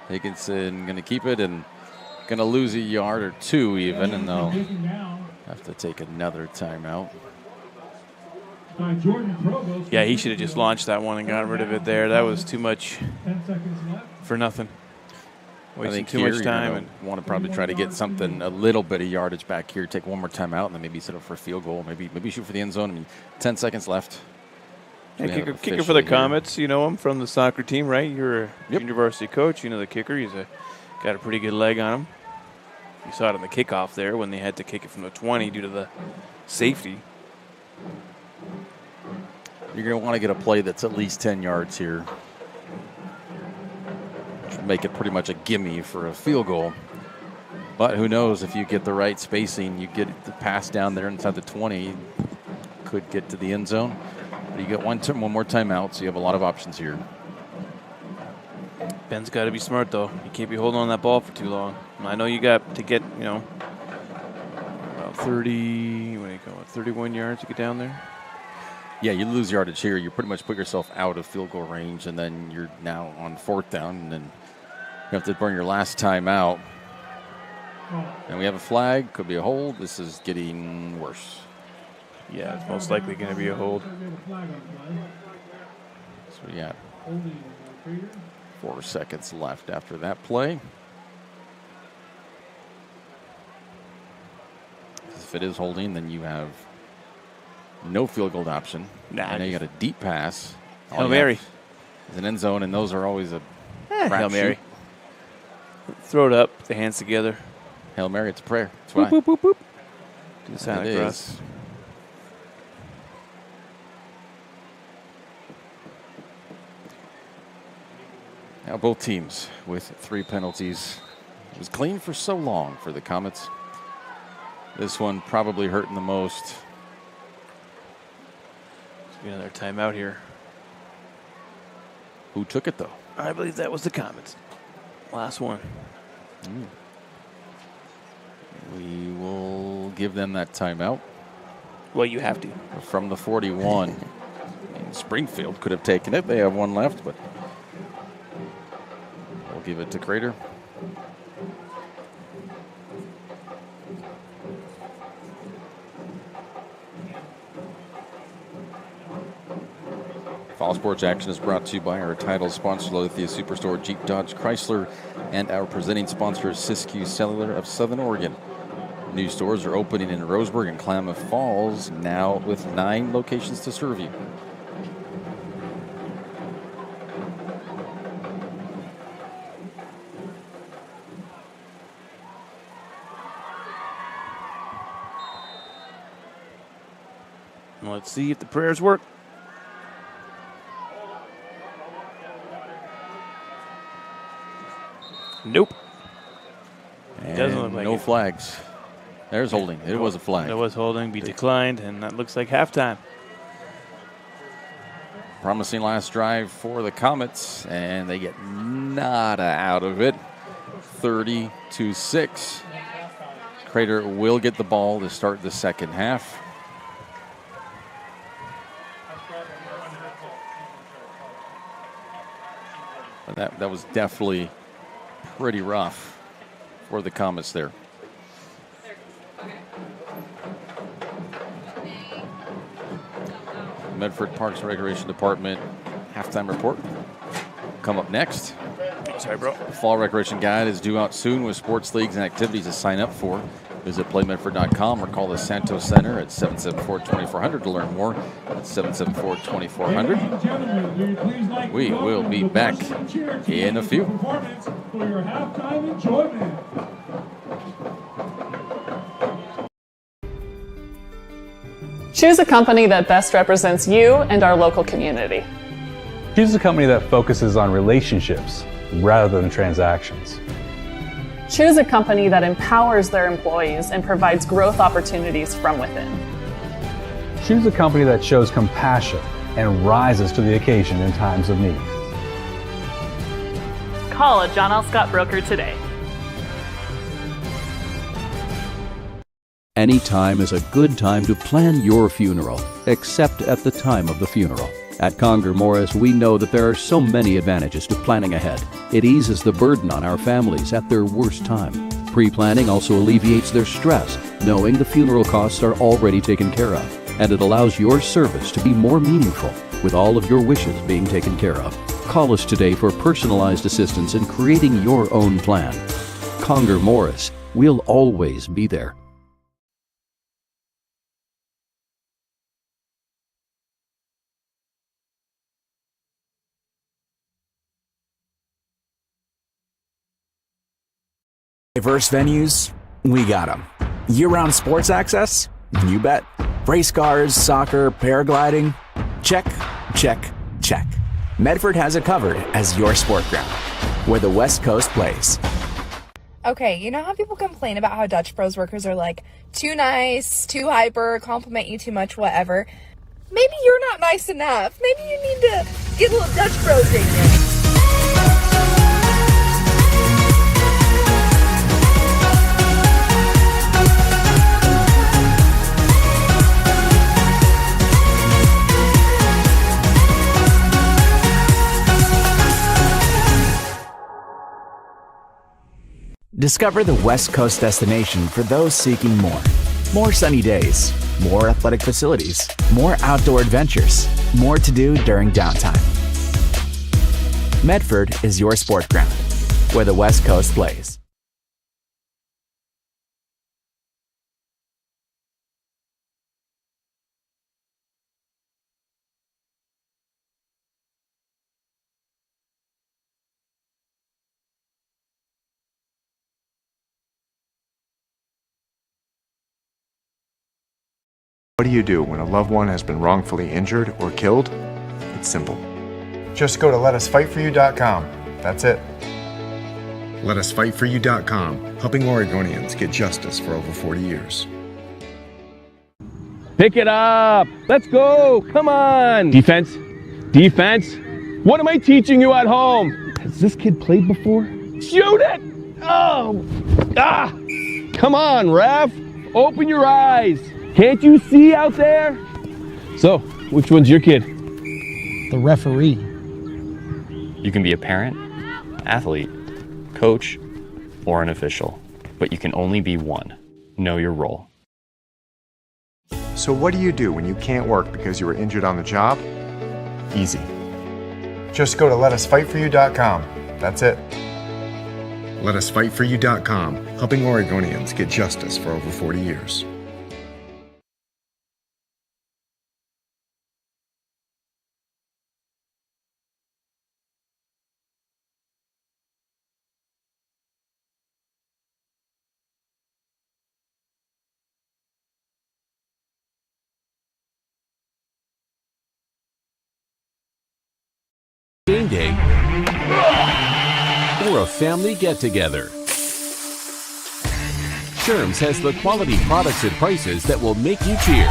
Higginson going to keep it and going to lose a yard or 2 even, and they'll have to take another timeout. Yeah, he should have just launched that one and got rid of it there. That was too much for nothing. Wasting too much time. And want to probably try to get something, a little bit of yardage back here, take one more timeout, and then maybe set up for a field goal. Maybe shoot for the end zone. I mean, 10 seconds left. Yeah, kicker for the Comets. You know him from the soccer team, right? You're a junior varsity coach. You know the kicker. He's got a pretty good leg on him. You saw it on the kickoff there when they had to kick it from the 20 due to the safety. You're going to want to get a play that's at least 10 yards here. Which would make it pretty much a gimme for a field goal. But who knows, if you get the right spacing, you get the pass down there inside the 20, could get to the end zone. But you get one more timeout, so you have a lot of options here. Ben's got to be smart, though. You can't be holding on that ball for too long. I know you got to get, about 31 yards to get down there. Yeah, you lose yardage here. You pretty much put yourself out of field goal range, and then you're now on 4th down, and then you have to burn your last time out. And we have a flag. Could be a hold. This is getting worse. Yeah, it's most likely going to be a hold. So we got 4 seconds left after that play. If it is holding, then you have no field goal option. Nah, I know you got a deep pass. Hail Mary. It's an end zone, and those are always a Hail Mary. Throw it up, put the hands together. Hail Mary, it's a prayer. That's boop, why. boop, boop, boop. Do the Santa It Claus. is. Now both teams with 3 penalties. It was clean for so long for the Comets. This one probably hurting the most. Another timeout here. Who took it, though? I believe that was the Comets. Last one. We will give them that timeout. Well, you have to. From the 41. Springfield could have taken it. They have one left, but we'll give it to Crater. Fall Sports Action is brought to you by our title sponsor, Lithia Superstore, Jeep, Dodge, Chrysler, and our presenting sponsor, Siskiyou Cellular of Southern Oregon. New stores are opening in Roseburg and Klamath Falls, now with 9 locations to serve you. Let's see if the prayers work. Nope. And doesn't look like no it. Flags. There's holding. It was a flag. It was holding, be declined, and that looks like halftime. Promising last drive for the Comets, and they get nada out of it. 30-6. Crater will get the ball to start the second half. But that was definitely pretty rough for the Comets there. Medford Parks and Recreation Department halftime report come up next. Sorry, bro. The Fall Recreation Guide is due out soon with sports leagues and activities to sign up for. Visit playmedford.com or call the Santos Center at 774-2400 to learn more. That's 774-2400. We will be back in a few. For your halftime enjoyment. Choose a company that best represents you and our local community. Choose a company that focuses on relationships rather than transactions. Choose a company that empowers their employees and provides growth opportunities from within. Choose a company that shows compassion and rises to the occasion in times of need. Call a John L. Scott broker today. Any time is a good time to plan your funeral, except at the time of the funeral. At Conger Morris, we know that there are so many advantages to planning ahead. It eases the burden on our families at their worst time. Pre-planning also alleviates their stress, knowing the funeral costs are already taken care of. And it allows your service to be more meaningful, with all of your wishes being taken care of. Call us today for personalized assistance in creating your own plan. Conger Morris, we'll always be there. Diverse venues, we got them. Year-round sports access? You bet. Race cars, soccer, paragliding? Check, check, check. Medford has it covered as your sport ground, where the West Coast plays. Okay, you know how people complain about how Dutch Bros workers are like too nice, too hyper, compliment you too much, whatever? Maybe you're not nice enough. Maybe you need to get a little Dutch Bros in you. Discover the West Coast destination for those seeking more. More sunny days, more athletic facilities, more outdoor adventures, more to do during downtime. Medford is your sport ground, where the West Coast plays. What do you do when a loved one has been wrongfully injured or killed? It's simple. Just go to letusfightforyou.com. That's it. LetUsFightForYou.com, helping Oregonians get justice for over 40 years. Pick it up. Let's go. Come on. Defense. Defense. What am I teaching you at home? Has this kid played before? Shoot it. Oh. Ah. Come on, ref. Open your eyes. Can't you see out there? So, which one's your kid? The referee. You can be a parent, athlete, coach, or an official, but you can only be one. Know your role. So what do you do when you can't work because you were injured on the job? Easy. Just go to LetUsFightForYou.com. That's it. LetUsFightForYou.com, helping Oregonians get justice for over 40 years. Game day or a family get-together. Sherm's has the quality products and prices that will make you cheer.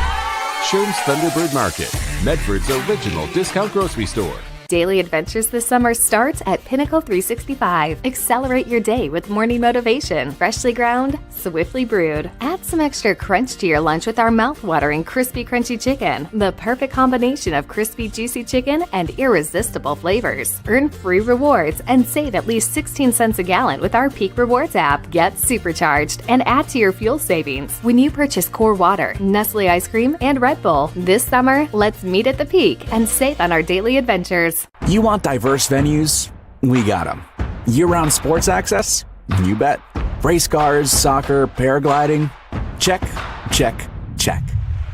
Sherm's Thunderbird Market, Medford's original discount grocery store. Daily adventures this summer starts at Pinnacle 365. Accelerate your day with morning motivation. Freshly ground, swiftly brewed. Add some extra crunch to your lunch with our mouth-watering crispy crunchy chicken. The perfect combination of crispy juicy chicken and irresistible flavors. Earn free rewards and save at least 16 cents a gallon with our Peak Rewards app. Get supercharged and add to your fuel savings when you purchase Core Water, Nestle ice cream, and Red Bull. This summer, let's meet at the Peak and save on our daily adventures. You want diverse venues? We got them. Year-round sports access? You bet. Race cars, soccer, paragliding? Check, check, check.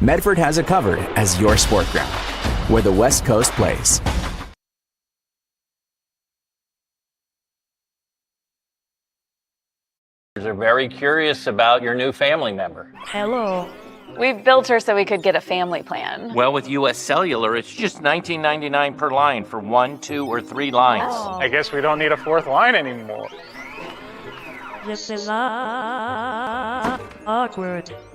Medford has it covered as your sport ground, where the West Coast plays. Are very curious about your new family member. Hello. We built her so we could get a family plan. Well, with U.S. Cellular, it's just $19.99 per line for 1, 2, or 3 lines. Oh. I guess we don't need a fourth line anymore. This is awkward.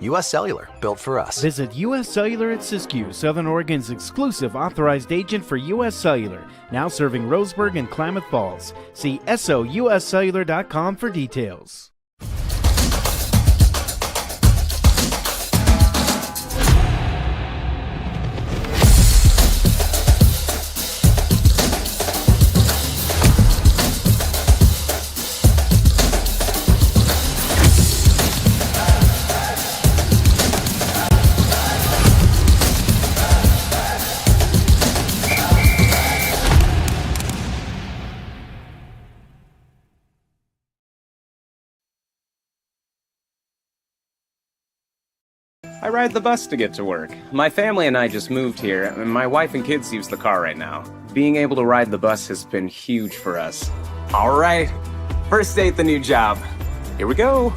U.S. Cellular, built for us. Visit U.S. Cellular at Siskiyou, Southern Oregon's exclusive authorized agent for U.S. Cellular, now serving Roseburg and Klamath Falls. See SOUScellular.com for details. I ride the bus to get to work. My family and I just moved here, and my wife and kids use the car right now. Being able to ride the bus has been huge for us. All right, first day at the new job. Here we go.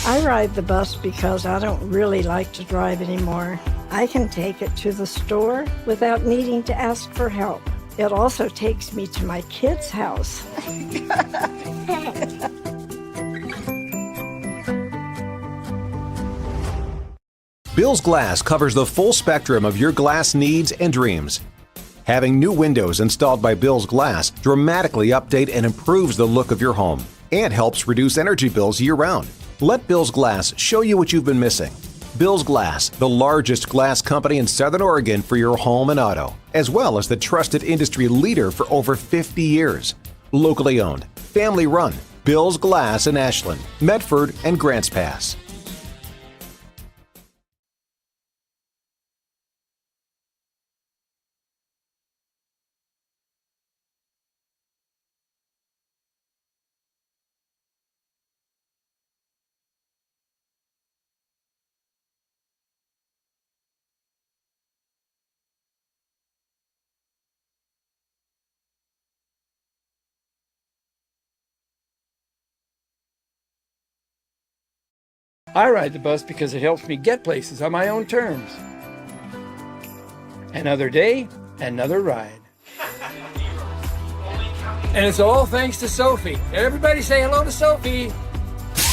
I ride the bus because I don't really like to drive anymore. I can take it to the store without needing to ask for help. It also takes me to my kids' house. Bill's Glass covers the full spectrum of your glass needs and dreams. Having new windows installed by Bill's Glass dramatically update and improves the look of your home and helps reduce energy bills year-round. Let Bill's Glass show you what you've been missing. Bill's Glass, the largest glass company in Southern Oregon for your home and auto, as well as the trusted industry leader for over 50 years. Locally owned, family run, Bill's Glass in Ashland, Medford, and Grants Pass. I ride the bus because it helps me get places on my own terms. Another day, another ride. And it's all thanks to Sophie. Everybody say hello to Sophie.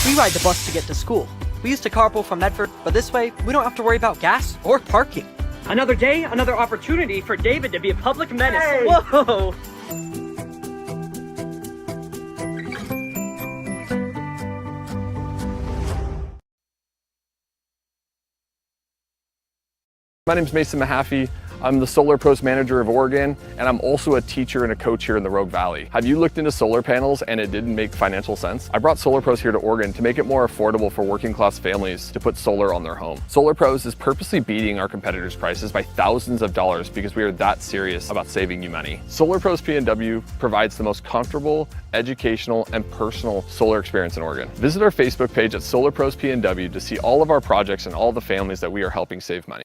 We ride the bus to get to school. We used to carpool from Medford, but this way, we don't have to worry about gas or parking. Another day, another opportunity for David to be a public menace. Hey. Whoa! My name is Mason Mahaffey. I'm the Solar Pros Manager of Oregon, and I'm also a teacher and a coach here in the Rogue Valley. Have you looked into solar panels and it didn't make financial sense? I brought Solar Pros here to Oregon to make it more affordable for working class families to put solar on their home. Solar Pros is purposely beating our competitors' prices by thousands of dollars because we are that serious about saving you money. Solar Pros PNW provides the most comfortable, educational, and personal solar experience in Oregon. Visit our Facebook page at Solar Pros PNW to see all of our projects and all the families that we are helping save money.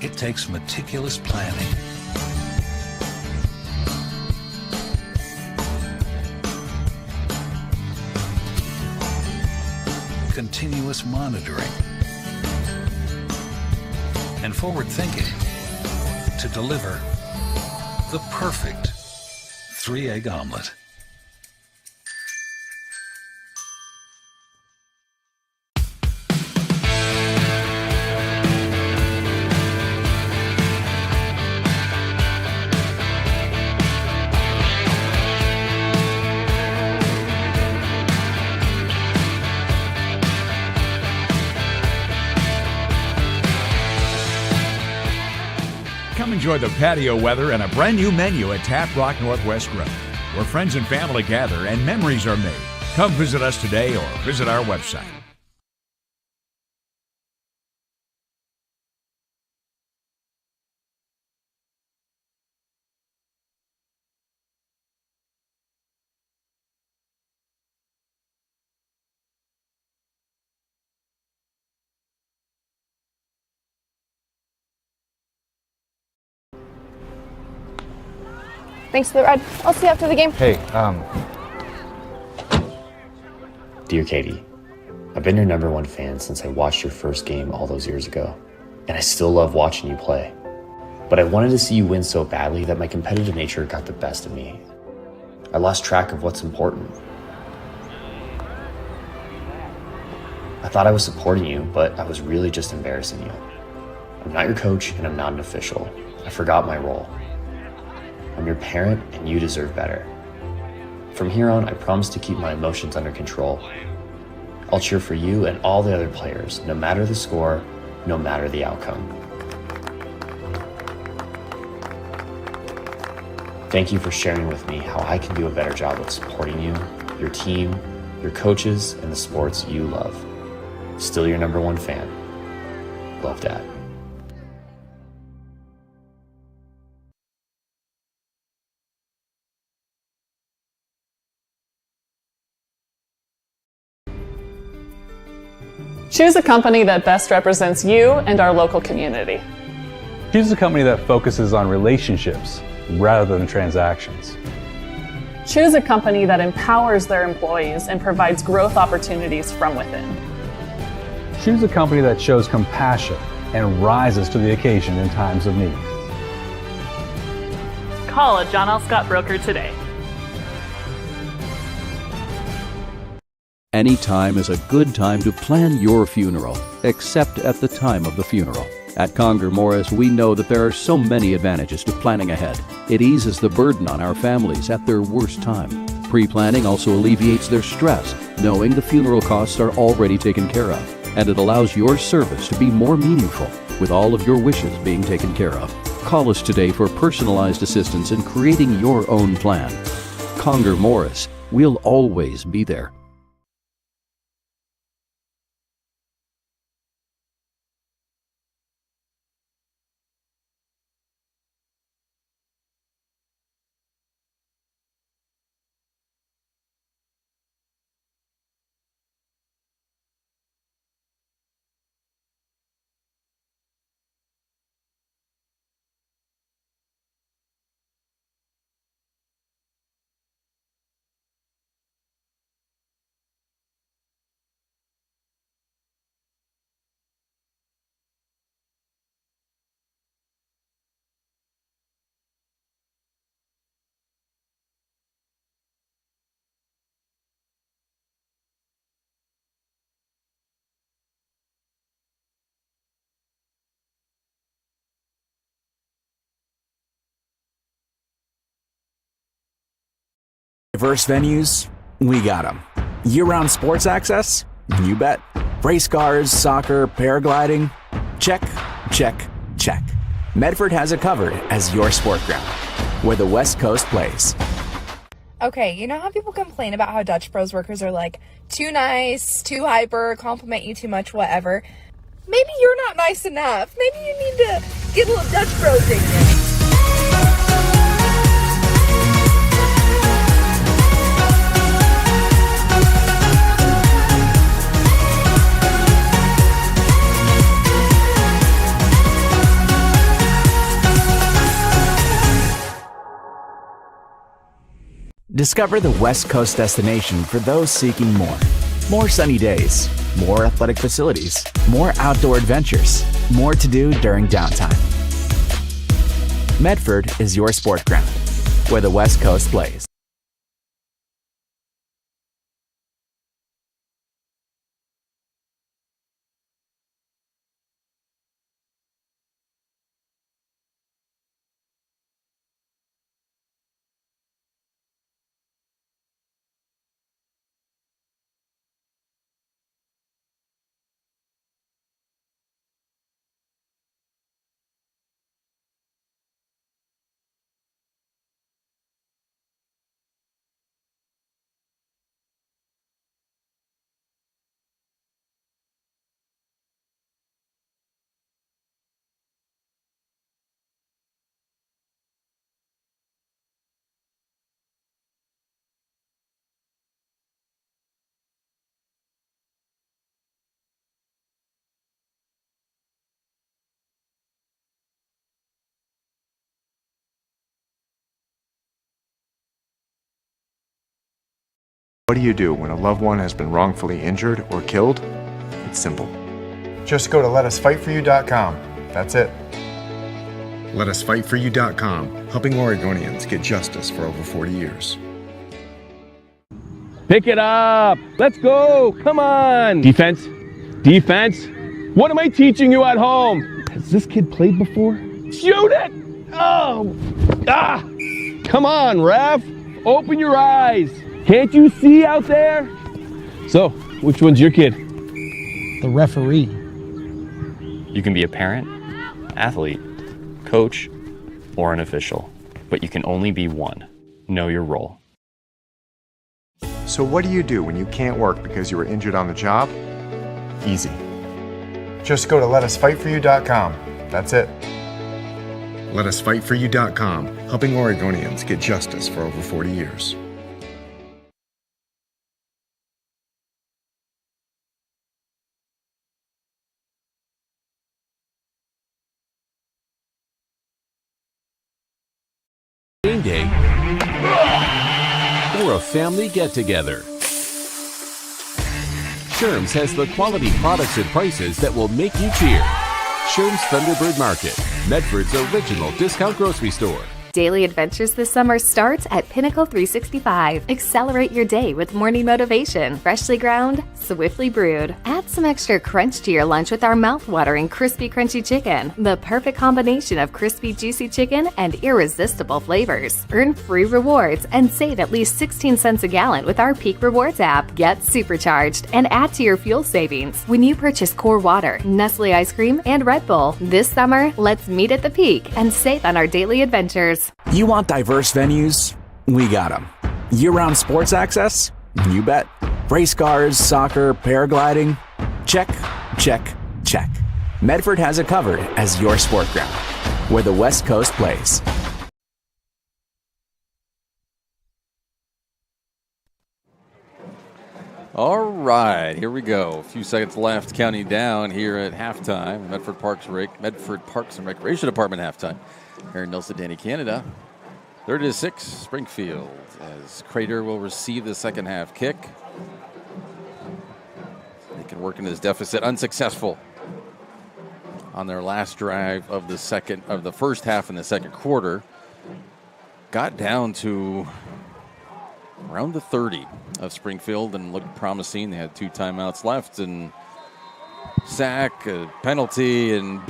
It takes meticulous planning, continuous monitoring, and forward thinking to deliver the perfect 3-egg omelet. Come enjoy the patio weather and a brand new menu at Tap Rock Northwest Grill, where friends and family gather and memories are made. Come visit us today or visit our website. Thanks for the ride. I'll see you after the game. Hey, Dear Katie, I've been your #1 fan since I watched your first game all those years ago, and I still love watching you play. But I wanted to see you win so badly that my competitive nature got the best of me. I lost track of what's important. I thought I was supporting you, but I was really just embarrassing you. I'm not your coach, and I'm not an official. I forgot my role. I'm your parent, and you deserve better. From here on, I promise to keep my emotions under control. I'll cheer for you and all the other players, no matter the score, no matter the outcome. Thank you for sharing with me how I can do a better job of supporting you, your team, your coaches, and the sports you love. Still your #1 fan. Love, Dad. Choose a company that best represents you and our local community. Choose a company that focuses on relationships rather than transactions. Choose a company that empowers their employees and provides growth opportunities from within. Choose a company that shows compassion and rises to the occasion in times of need. Call a John L. Scott broker today. Any time is a good time to plan your funeral, except at the time of the funeral. At Conger Morris, we know that there are so many advantages to planning ahead. It eases the burden on our families at their worst time. Pre-planning also alleviates their stress, knowing the funeral costs are already taken care of. And it allows your service to be more meaningful, with all of your wishes being taken care of. Call us today for personalized assistance in creating your own plan. Conger Morris, we'll always be there. Diverse venues? We got them. Year-round sports access? You bet. Race cars, soccer, paragliding? Check, check, check. Medford has it covered as your sport ground, where the West Coast plays. Okay, you know how people complain about how Dutch Bros workers are like too nice, too hyper, compliment you too much, whatever? Maybe you're not nice enough. Maybe you need to get a little Dutch Bros in you. Discover the West Coast destination for those seeking more. More sunny days, more athletic facilities, more outdoor adventures, more to do during downtime. Medford is your sport ground, where the West Coast plays. What do you do when a loved one has been wrongfully injured or killed? It's simple. Just go to letusfightforyou.com. That's it. Letusfightforyou.com, helping Oregonians get justice for over 40 years. Pick it up. Let's go. Come on. Defense. Defense. What am I teaching you at home? Has this kid played before? Shoot it. Oh. Ah. Come on, ref. Open your eyes. Can't you see out there? So, which one's your kid? The referee. You can be a parent, athlete, coach, or an official, but you can only be one. Know your role. So what do you do when you can't work because you were injured on the job? Easy. Just go to letusfightforyou.com. That's it. Letusfightforyou.com, helping Oregonians get justice for over 40 years. Game day or a family get-together. Sherm's has the quality products and prices that will make you cheer. Sherm's Thunderbird Market, Medford's original discount grocery store. Daily adventures this summer starts at Pinnacle 365. Accelerate your day with morning motivation. Freshly ground, swiftly brewed. Add some extra crunch to your lunch with our mouth-watering crispy crunchy chicken. The perfect combination of crispy juicy chicken and irresistible flavors. Earn free rewards and save at least 16 cents a gallon with our Peak Rewards app. Get supercharged and add to your fuel savings when you purchase Core Water, Nestle ice cream, and Red Bull. This summer, let's meet at the Peak and save on our daily adventures. You want diverse venues? We got them. Year-round sports access? You bet. Race cars, soccer, paragliding? Check, check, check. Medford has it covered as your sport ground, where the West Coast plays. All right, here we go. A few seconds left, counting down here at halftime. Medford Parks and Recreation Department halftime. Aaron Nelson, Danny Canada. 30-6, Springfield, as Crater will receive the second half kick. They can work in this deficit, unsuccessful on their last drive of the first half in the second quarter. Got down to around the 30 of Springfield and looked promising. They had 2 timeouts left and sack, a penalty, and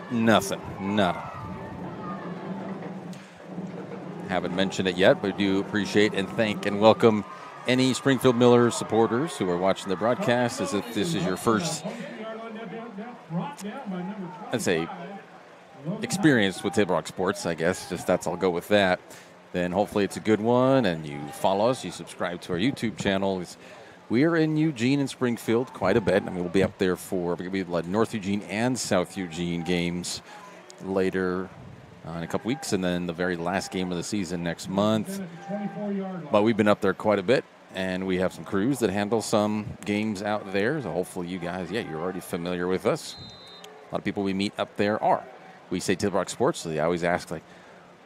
nothing. Nada. haven't mentioned it yet, but we do appreciate and thank and welcome any Springfield Miller supporters who are watching the broadcast. As if this is your first, I'd say, experience with Table Rock Sports, I guess. I'll go with that. Then hopefully it's a good one, and you follow us, you subscribe to our YouTube channel. We are in Eugene and Springfield quite a bit. I mean, we'll be up there for North Eugene and South Eugene games later in a couple weeks, and then the very last game of the season next month. But we've been up there quite a bit, and we have some crews that handle some games out there. So hopefully you guys, you're already familiar with us. A lot of people we meet up there are. We say Table Rock Sports, so they always ask, like,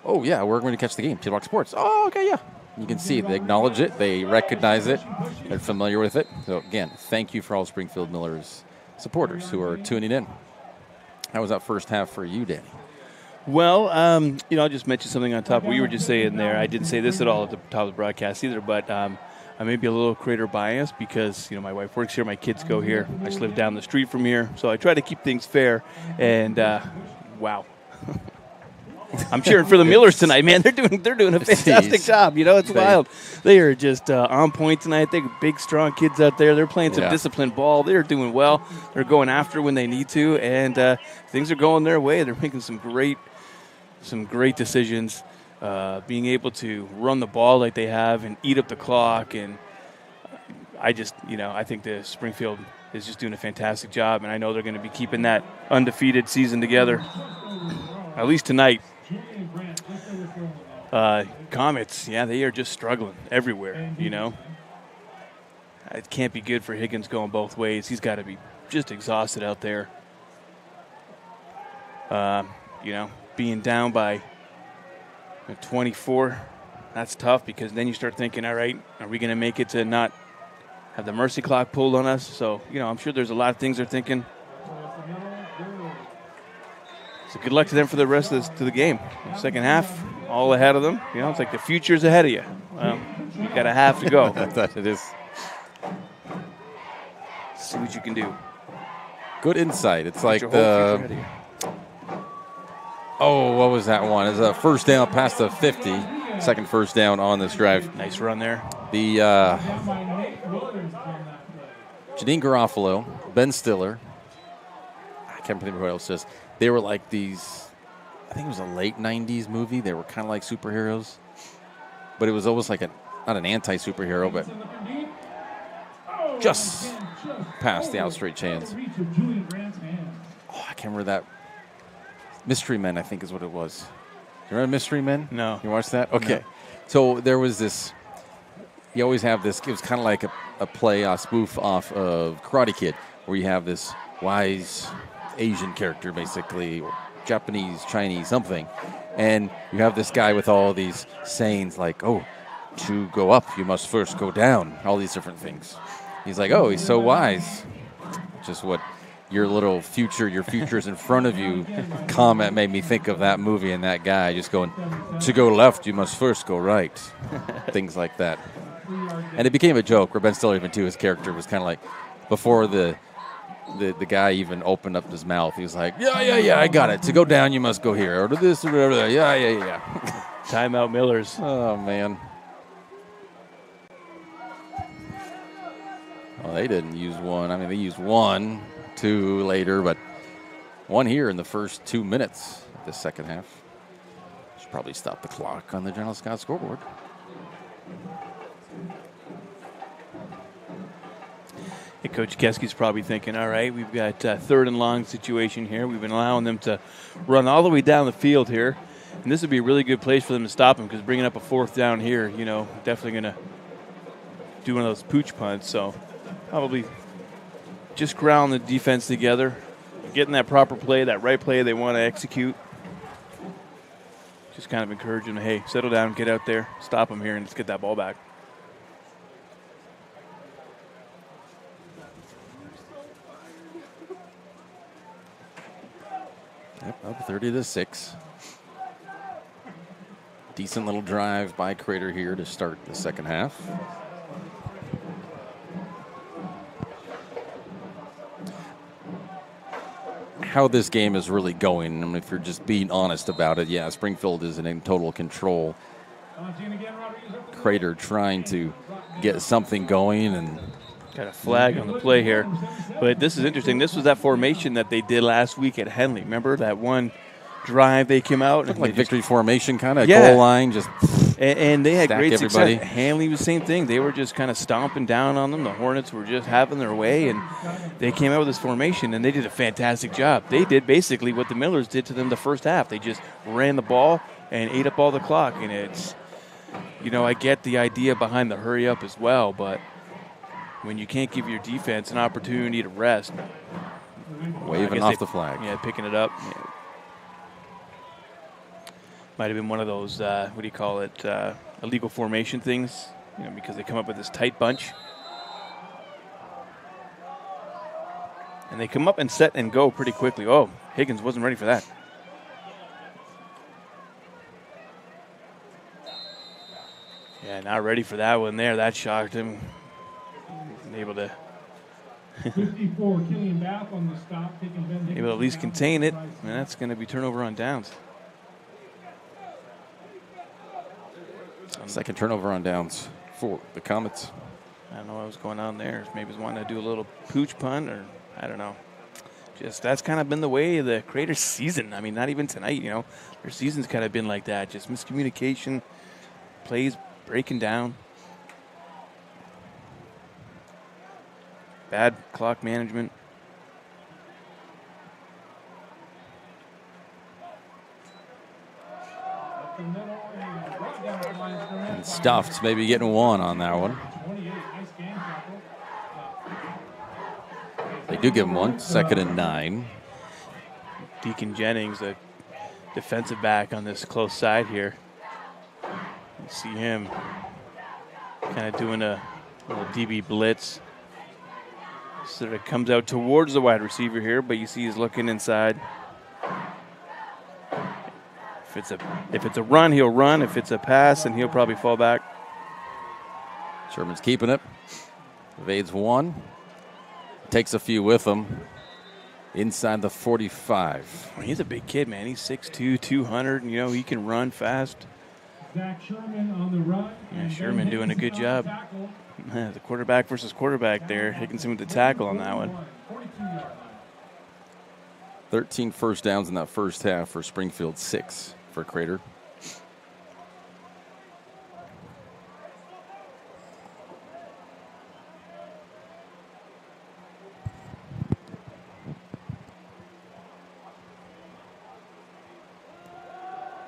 oh, yeah, we're going to catch the game, Table Rock Sports. Oh, okay, yeah. You can see they acknowledge it, they recognize it, they're familiar with it. So, again, thank you for all Springfield Miller's supporters who are tuning in. How was that first half for you, Danny? Well, I'll just mention something on top of what you were just saying there. I didn't say this at all at the top of the broadcast either, but I may be a little Crater biased because, my wife works here, my kids go here. I just live down the street from here, so I try to keep things fair. And, wow. I'm cheering for the Millers tonight, man. They're doing a fantastic job. It's wild. They are just on point tonight. They're big, strong kids out there. They're playing some disciplined ball. They're doing well. They're going after when they need to, and things are going their way. They're making some great decisions. Being able to run the ball like they have and eat up the clock, and I think the Springfield is just doing a fantastic job, and I know they're going to be keeping that undefeated season together, at least tonight. Comets, they are just struggling everywhere, It can't be good for Higgins going both ways. He's got to be just exhausted out there. Being down by 24, that's tough because then you start thinking, all right, are we going to make it to not have the mercy clock pulled on us? So, I'm sure there's a lot of things they're thinking. So good luck to them for the rest of the game. Second half, all ahead of them. It's like the future's ahead of you. Well, you got a half to go. That it is. See what you can do. Good insight. It's like the. Oh, what was that one? It's a first down past the 50. Second first down on this drive. Nice run there. The Janine Garofalo, Ben Stiller. I can't remember who else is. They were like these, I think it was a late 90s movie. They were kind of like superheroes. But it was almost like not an anti-superhero, but just past the out straight chance. Oh, I can't remember that. Mystery Men, I think is what it was. You remember Mystery Men? No. You watched that? Okay. No. So there was this, you always have this, it was kind of like a play, a spoof off of Karate Kid, where you have this wise Asian character, basically, or Japanese, Chinese, something. And you have this guy with all these sayings like, oh, to go up, you must first go down, all these different things. He's like, oh, he's so wise. Just what your future's in front of you comment made me think of that movie and that guy just going, to go left, you must first go right. Things like that. And it became a joke where Ben Stiller, even too, his character was kind of like, before the guy even opened up his mouth, he was like, yeah, I got it. To go down, you must go here. Or to this, or whatever. Yeah. Timeout Millers. Oh, man. Well, they didn't use one. I mean, they used 1, 2 later, but one here in the first 2 minutes of the second half. Should probably stop the clock on the General Scott scoreboard. Hey, Coach Keske's probably thinking, all right, we've got a third and long situation here. We've been allowing them to run all the way down the field here. And this would be a really good place for them to stop them because bringing up a fourth down here, definitely going to do one of those pooch punts. So probably just ground the defense together, getting that proper play, that right play they want to execute. Just kind of encourage them to, hey, settle down, get out there, stop them here, and let's get that ball back. Yep, up 30-6. Decent little drive by Crater here to start the second half. How this game is really going, I mean, if you're just being honest about it, yeah, Springfield is in total control. Crater trying to get something going, and got a flag on the play here. But this is interesting. This was that formation that they did last week at Henley. Remember that one drive they came out? Looked like victory formation, kind of Yeah. goal line, just and they had stack great everybody. success. Hanley was the same thing. They were just kind of stomping down on them. The Hornets were just having their way, and they came out with this formation, and they did a fantastic job. They did basically what the Millers did to them the first half. They just ran the ball and ate up all the clock, and it's, I get the idea behind the hurry up as well, but when you can't give your defense an opportunity to rest. Waving off the flag. Yeah, picking it up. Yeah. Might have been one of those, what do you call it, illegal formation things, because they come up with this tight bunch. And they come up and set and go pretty quickly. Oh, Higgins wasn't ready for that. Yeah, not ready for that one there. That shocked him. Able to 54, Killian Bath on the stop, taking Ben able to at least contain it, and that's going to be turnover on downs. Second turnover on downs for the Comets. I don't know what was going on there. Maybe he was wanting to do a little pooch punt, or I don't know. Just that's kind of been the way of the Crater season. I mean, not even tonight, Their season's kind of been like that. Just miscommunication, plays breaking down. Bad clock management. And Stuffed maybe getting one on that one. They do give him one. 2nd and 9. Deacon Jennings, a defensive back on this close side here. You see him kind of doing a little DB blitz. Sort of comes out towards the wide receiver here, but you see he's looking inside. If it's a run, he'll run. If it's a pass, then he'll probably fall back. Sherman's keeping it. Evades one. Takes a few with him. Inside the 45. He's a big kid, man. He's 6'2", 200. He can run fast. Zach Sherman on the run. Yeah, Sherman doing a good job. The quarterback versus quarterback there. Higginson with the tackle on that one. 13 first downs in that first half for Springfield, 6 for Crater.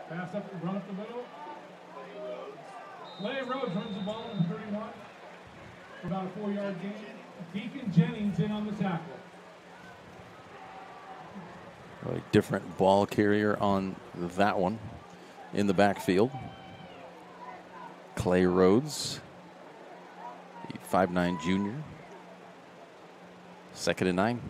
Pass up, run up the middle. Clay Rhodes runs the ball in 31 for about a 4-yard gain. Deacon Jennings in on the tackle. A different ball carrier on that one in the backfield. Clay Rhodes, the 5'9" junior. 2nd and 9.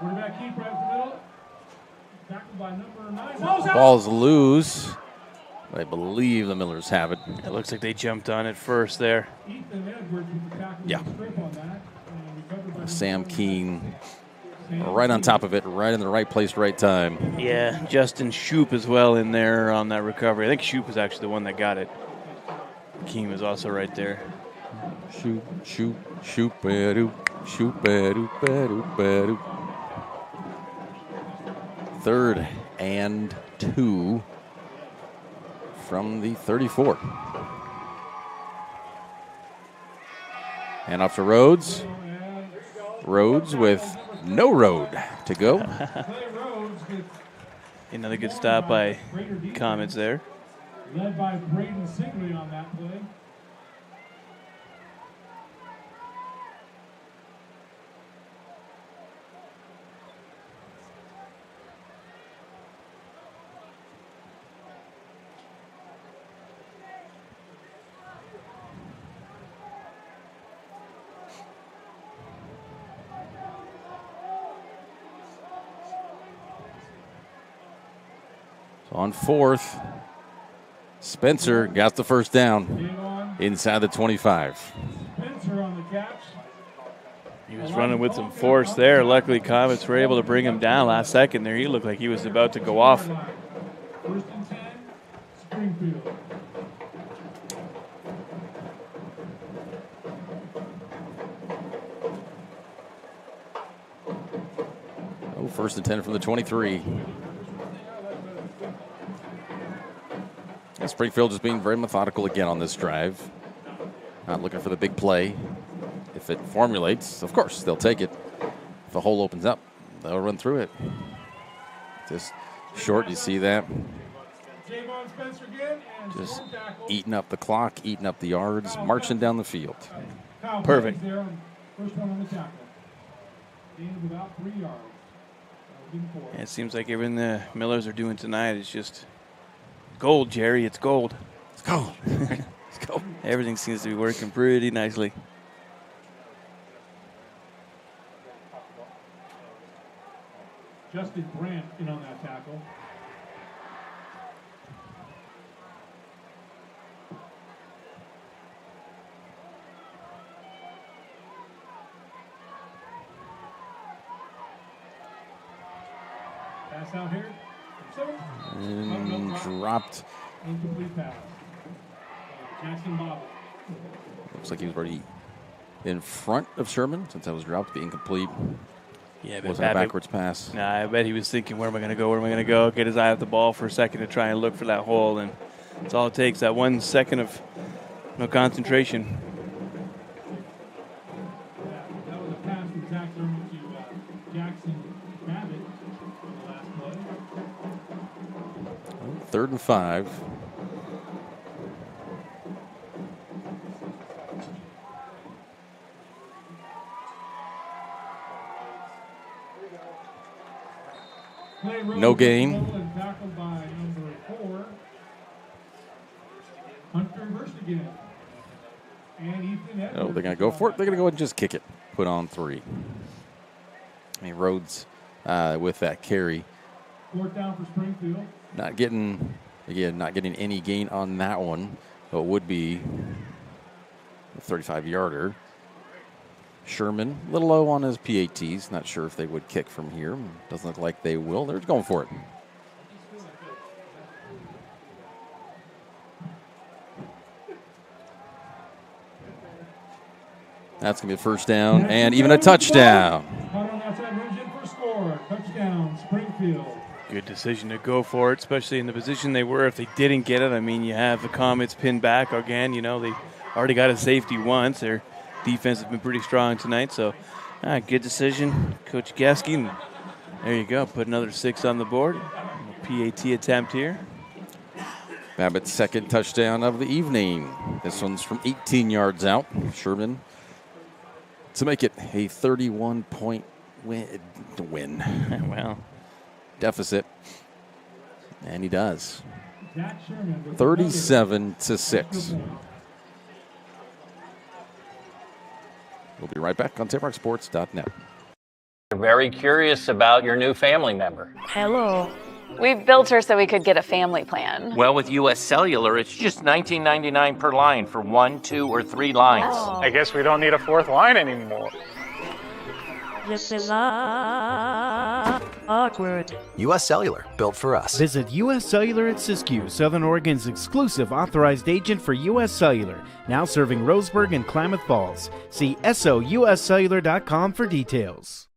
Quarterback keeper right up the middle. Tackled by number 9. Ball's loose. I believe the Millers have it. It looks like they jumped on it first there. Ethan Edwards with the tackle. Yeah. Strip on that. Sam Keene right on top of it, right in the right place, right time. Yeah, Justin Shoup as well in there on that recovery. I think Shoup was actually the one that got it. Keene was also right there. Shoop, ba-doop, ba-doop, ba-doop. 3rd and 2 from the 34. And off to Rhodes. Rhodes with no road to go. Another good stop by Comets there. Led by Braden Sigley on that play. So on 4th, Spencer got the first down. inside the 25. Spencer on the catch. He was running with some force there. Luckily, Comets were able to bring him down last second there. He looked like he was about to go off. First and 10, Springfield. Oh, first and 10 from the 23. And Springfield just being very methodical again on this drive. Not looking for the big play. If it formulates, of course, they'll take it. If a hole opens up, they'll run through it. Just short, you see that? Just eating up the clock, eating up the yards, marching down the field. Perfect. First one on the tackle. Gain of about 3 yards. Yeah, it seems like everything the Millers are doing tonight is just gold, Jerry. It's gold. It's gold. It's gold. Everything seems to be working pretty nicely. Justin Brandt in on that tackle. Pass out here. And dropped. Incomplete pass. Jackson Bobble. Looks like he was already in front of Sherman since that was dropped, be incomplete. Yeah, but wasn't a backwards pass. Nah, I bet he was thinking, where am I going to go? Where am I going to go? Get his eye off the ball for a second to try and look for that hole, and that's all it takes, that 1 second of no concentration. That was a pass from Zach Sherman to Jackson Babbitt on the last play. 3rd and 5. No gain. Tackled by number 4. Hunt reversed again. And Ethan Edwards. Oh, they're going to go for it. They're going to go ahead and just kick it. Put on 3. I mean, Rhodes with that carry. 4th down for Springfield. Not getting any gain on that one. So it would be a 35-yarder. Sherman, a little low on his PATs. Not sure if they would kick from here. Doesn't look like they will. They're going for it. That's going to be a first down and even a touchdown. Touchdown, Springfield. Good decision to go for it, especially in the position they were. If they didn't get it, I mean, you have the Comets pinned back again. You know, they already got a safety once. Their defense has been pretty strong tonight, so good decision, Coach Gasky. And there you go, put another 6 on the board. PAT attempt here. Babbitt's second touchdown of the evening. This one's from 18 yards out. Sherman to make it a 31-point win. Well, deficit, and he does. 37-6. We'll be right back on TapeRockSports.net. We're very curious about your new family member. Hello. We built her so we could get a family plan. Well, with U.S. Cellular, it's just $19.99 per line for 1, 2, or 3 lines. Oh. I guess we don't need a 4th line anymore. This is awkward. U.S. Cellular, built for us. Visit U.S. Cellular at Siskiyou, Southern Oregon's exclusive authorized agent for U.S. Cellular, now serving Roseburg and Klamath Falls. See SOUScellular.com for details.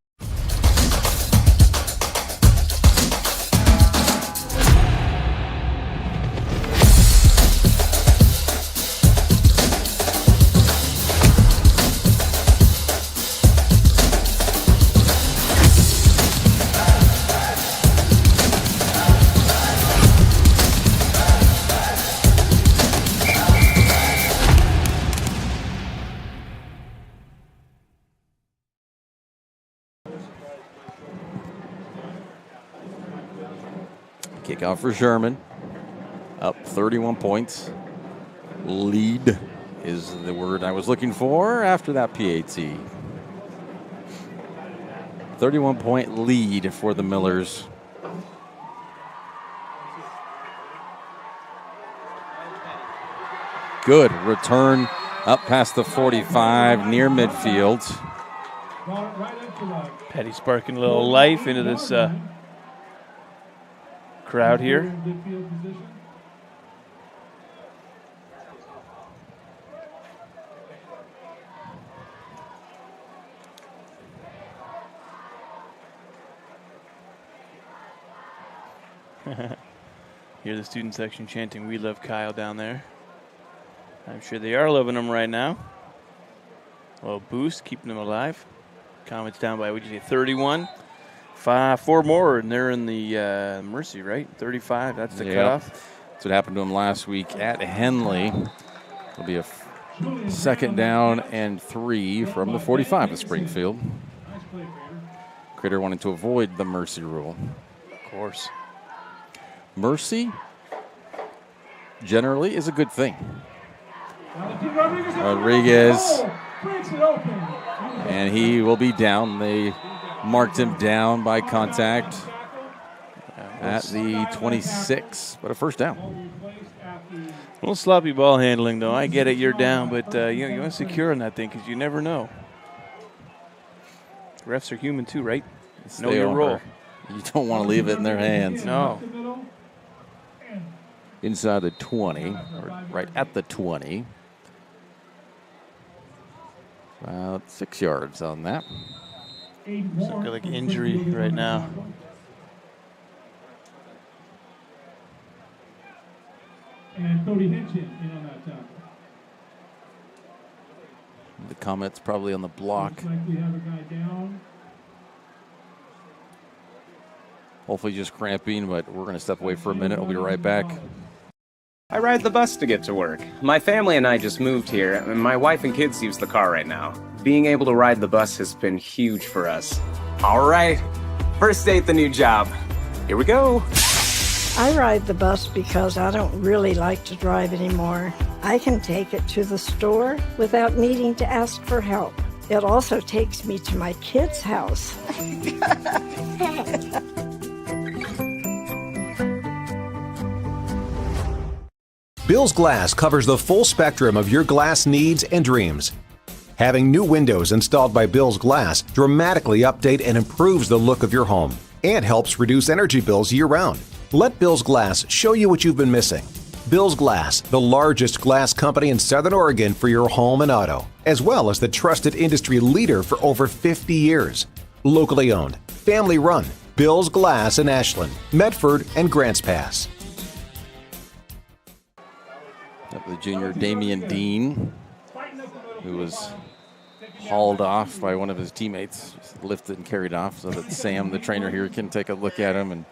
Kickoff for Sherman. Up 31 points. Lead is the word I was looking for after that PAT. 31-point lead for the Millers. good. Return up past the 45, near midfield. Petty sparking a little life into this crowd here. Hear the student section chanting, "We love Kyle" down there. I'm sure they are loving him right now. A little boost, keeping them alive. Comets down by, what did you say, 31? 4 more, and they're in the Mercy, right? 35, that's the cutoff. That's what happened to him last week at Henley. It'll be a second down and 3 from the 45 of Springfield. Crater wanting to avoid the Mercy rule. Of course. Mercy generally is a good thing. Rodriguez, and he will be down. They marked him down by contact at the 26, but a first down. A little sloppy ball handling, though. I get it, you're down, but you want to secure on that thing because you never know. Refs are human too, right? Know your role. You don't want to leave it in their hands. No. Inside the 20, or right at the 20. About 6 yards on that. Sounds like injury right now. And Cody Hinchin in on that tackle. The Comets probably on the block. Looks like we have a guy down. Hopefully just cramping, but we're going to step away for a minute. We'll be right back. I ride the bus to get to work. My family and I just moved here, and my wife and kids use the car right now. Being able to ride the bus has been huge for us. All right, first day at the new job. Here we go. I ride the bus because I don't really like to drive anymore. I can take it to the store without needing to ask for help. It also takes me to my kids' house. Bill's Glass covers the full spectrum of your glass needs and dreams. Having new windows installed by Bill's Glass dramatically update and improves the look of your home and helps reduce energy bills year-round. Let Bill's Glass show you what you've been missing. Bill's Glass, the largest glass company in Southern Oregon for your home and auto, as well as the trusted industry leader for over 50 years. Locally owned, family run, Bill's Glass in Ashland, Medford, and Grants Pass. The junior Damian Dean, who was hauled off by one of his teammates, just lifted and carried off so that Sam, the trainer here, can take a look at him and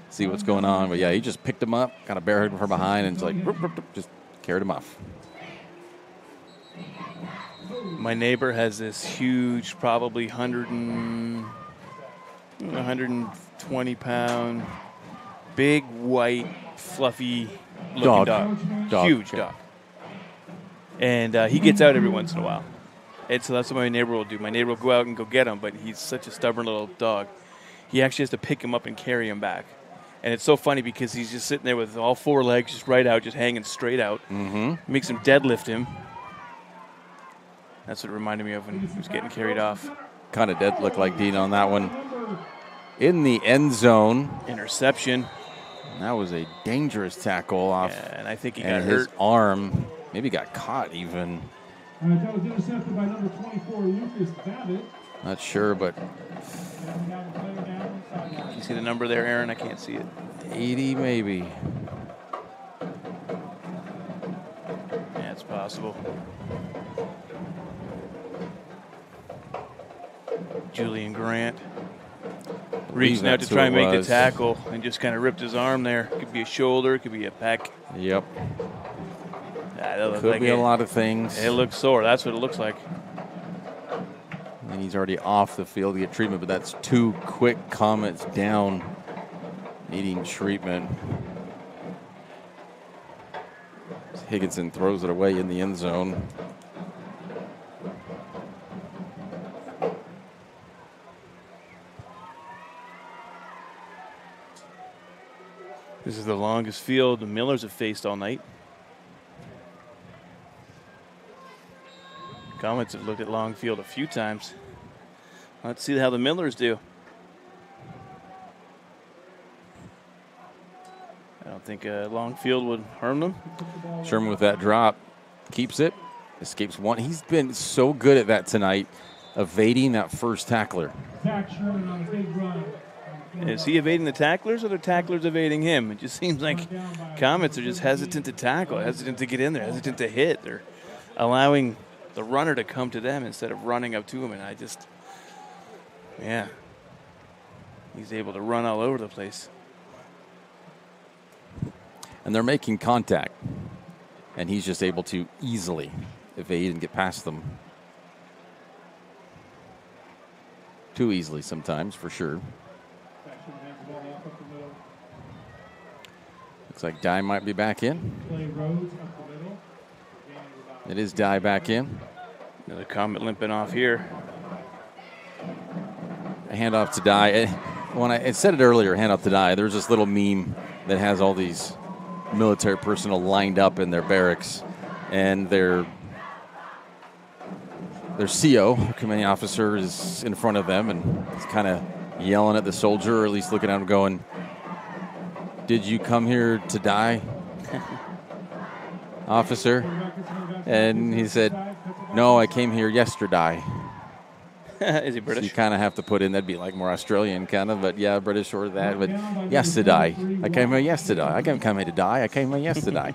see what's going on. But yeah, he just picked him up, kind of barreled him from behind, and just carried him off. My neighbor has this huge, probably 120-pound, big, white, fluffy looking dog. Huge dog. And he gets out every once in a while. And so that's what my neighbor will do. My neighbor will go out and go get him, but he's such a stubborn little dog. He actually has to pick him up and carry him back. And it's so funny because he's just sitting there with all 4 legs just right out, just hanging straight out. Mm-hmm. Makes him deadlift him. That's what it reminded me of when he was getting carried off. Kind of dead look like Dean on that one. In the end zone. Interception. And that was a dangerous tackle off. Yeah, and I think he got hurt. His arm maybe got caught even. That was intercepted by number 24, Lucas Babbitt. Not sure, but. Can you see the number there, Aaron? I can't see it. 80 maybe. Yeah, it's possible. Julian Grant reaching out to try and make the tackle and just kind of ripped his arm there. Could be a shoulder, could be a pec. Yep. That could be a lot of things. It looks sore. That's what it looks like. And he's already off the field to get treatment, but that's 2 quick Comets down needing treatment. Higginson throws it away in the end zone. This is the longest field the Millers have faced all night. Comets have looked at Longfield a few times. Let's see how the Millers do. I don't think Longfield would harm them. Sherman with that drop keeps it, escapes one. He's been so good at that tonight, evading that first tackler. Zach Sherman on a big run. Is he evading the tacklers or the tacklers evading him? It just seems like Comets are just hesitant to tackle, hesitant to get in there, hesitant to hit. They're allowing the runner to come to them instead of running up to him. And he's able to run all over the place. And they're making contact, and he's just able to easily evade and get past them. Too easily sometimes, for sure. Looks like Dye might be back in. It is Dye back in. Another Comet limping off here. A handoff to Dye. When I said it earlier, handoff to Dye, there's this little meme that has all these military personnel lined up in their barracks, and their CO, commanding officer, is in front of them, and he's kind of yelling at the soldier, or at least looking at him going, "Did you come here to die, officer?" And he said, "No, I came here yesterday." Is he British? So you kind of have to put in, that'd be like more Australian kind of, but yeah, British or that. But yesterday, I came here yesterday. I didn't come here to die. I came here yesterday.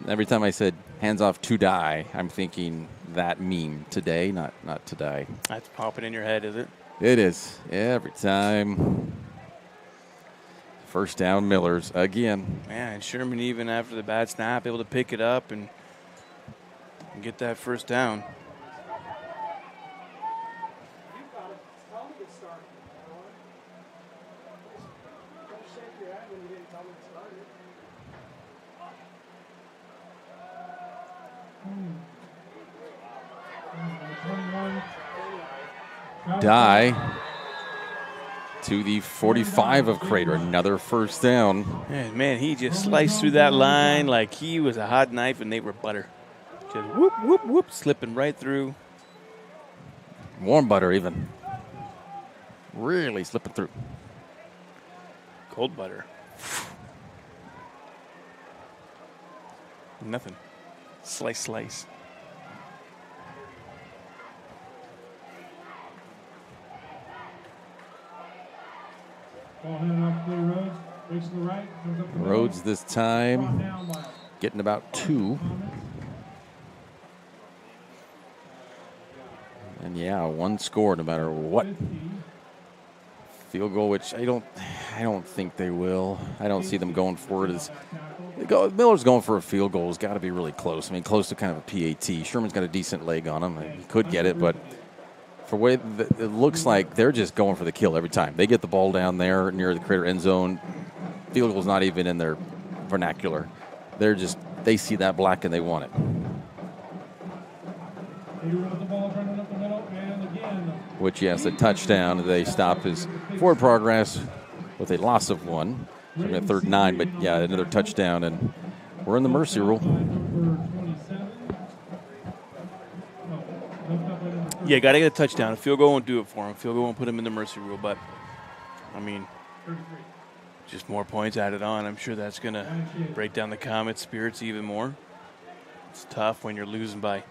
Every time I said hands off to die, I'm thinking that meme today, not today. That's popping in your head, is it? It is every time. First down, Millers again. Man, Sherman, even after the bad snap, able to pick it up and get that first down. Dye to the 45 of Crater. Another first down. And man, he just sliced through that line like he was a hot knife and they were butter. Just whoop, whoop, whoop, slipping right through. Warm butter even. Really slipping through. Cold butter. Nothing. Slice, slice. Ball headed up the Rhodes. Breaks to the right. Comes up the middle. Rhodes this time getting about 2. And yeah, one score no matter what. Field goal, which I don't think they will. I don't see them going for it. Miller's going for a field goal has got to be really close. I mean, close to kind of a PAT. Sherman's got a decent leg on him. He could get it, but for way it looks like they're just going for the kill every time. They get the ball down there near the Crater end zone. Field goal's not even in their vernacular. They see that black and they want it. Which, yes, a touchdown. They stop his forward progress with a loss of 1. So a 3rd and 9, but yeah, another touchdown, and we're in the mercy rule. Yeah, got to get a touchdown. A field goal won't do it for him. Field goal won't put him in the mercy rule, but, I mean, just more points added on. I'm sure that's going to break down the Comets' spirits even more. It's tough when you're losing by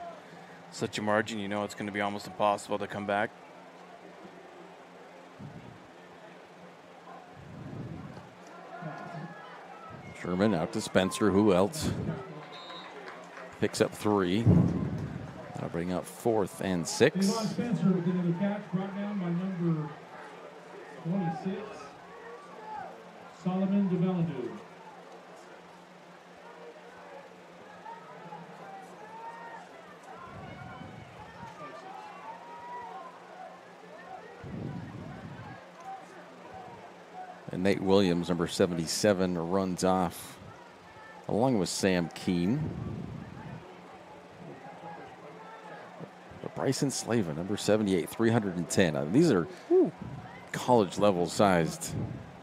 such a margin. You know it's going to be almost impossible to come back. Sherman out to Spencer. Who else? Picks up 3. That'll bring up 4th and 6. Spencer with another catch brought down by number 26, Solomon DeValadou. And Nate Williams, number 77, runs off along with Sam Keene. But Bryson Slavin, number 78, 310. These are college-level sized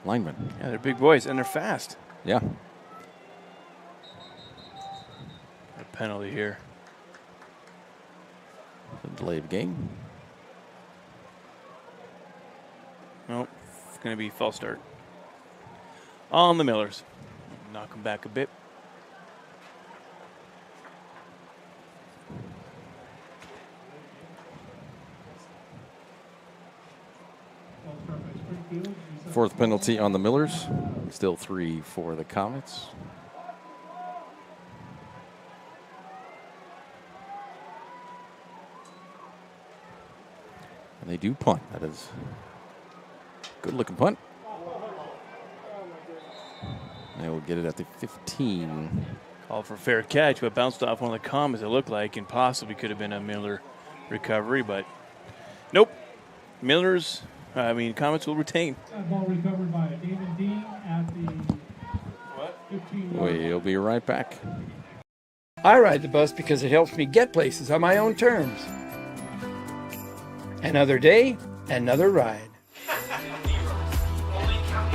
linemen. Yeah, they're big boys, and they're fast. Yeah. A penalty here. Delay of game. Nope. It's going to be false start. On the Millers. Knock them back a bit. Fourth penalty on the Millers. Still 3 for the Comets. And they do punt. That is a good-looking punt. They will get it at the 15. Called for fair catch, but bounced off one of the Comets, it looked like, and possibly could have been a Miller recovery, but nope. Comets will retain. That ball recovered by David Dean at the 15. We'll be right back. I ride the bus because it helps me get places on my own terms. Another day, another ride.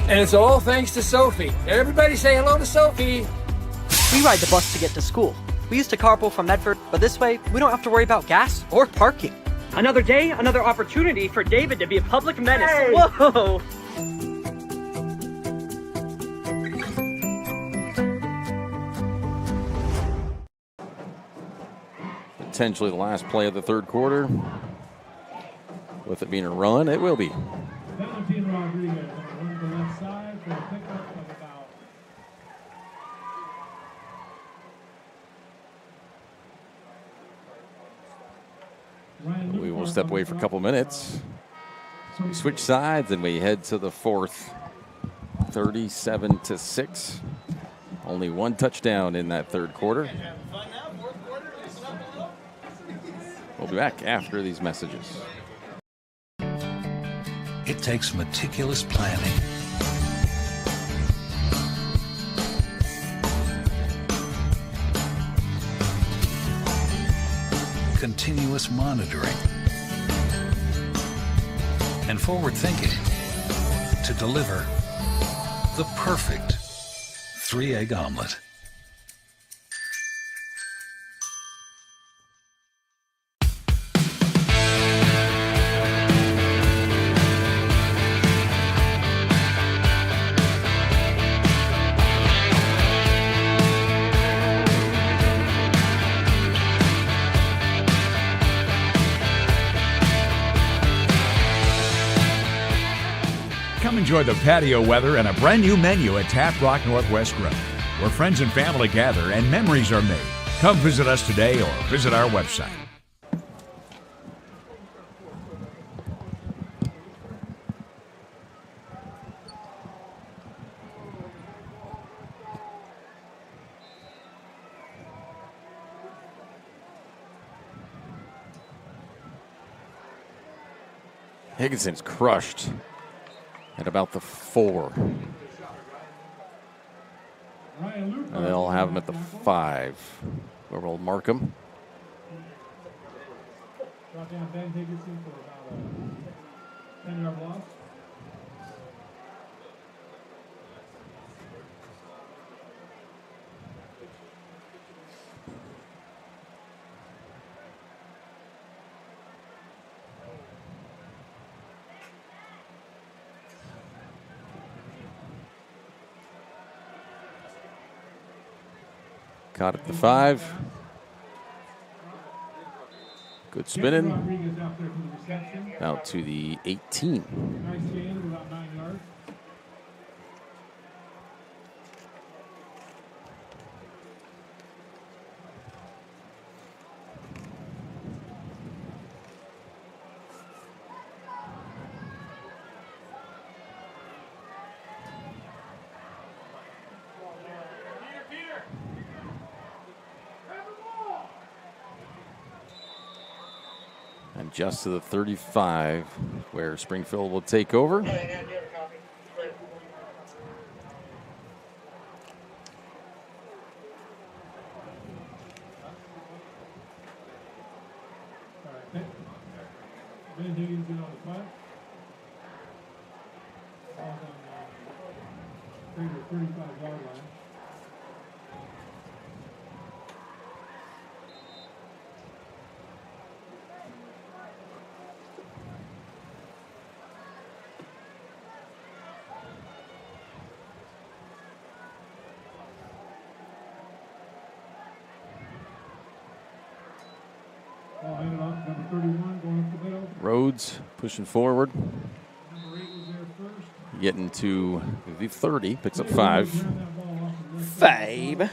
And it's all thanks to Sophie. Everybody say hello to Sophie. We ride the bus to get to school. We used to carpool from Medford, but this way, we don't have to worry about gas or parking. Another day, another opportunity for David to be a public menace. Hey. Whoa! Potentially the last play of the third quarter. With it being a run, it will be. Valentin Rodriguez on the left side for a pickup of about We will step away for a couple minutes. We switch sides and we head to the fourth. 37-6. Only one touchdown in that third quarter. We'll be back after these messages. It takes meticulous planning, continuous monitoring, and forward thinking to deliver the perfect 3-egg omelet. Enjoy the patio weather and a brand new menu at Tap Rock Northwest Grill, where friends and family gather and memories are made. Come visit us today or visit our website. Higginson's crushed at about the 4. And they'll have him at the 5, where we'll mark him. Drop down Ben Higginson for about a 10-yard loss. Caught at the 5. Good spinning. Out to the 18. Nice gain of about 9 yards. And just to the 35, where Springfield will take over. Ben Higginson on the 5. Ball's on the 35-yard line. Rhodes pushing forward. Getting to the 30, picks up 5. 5.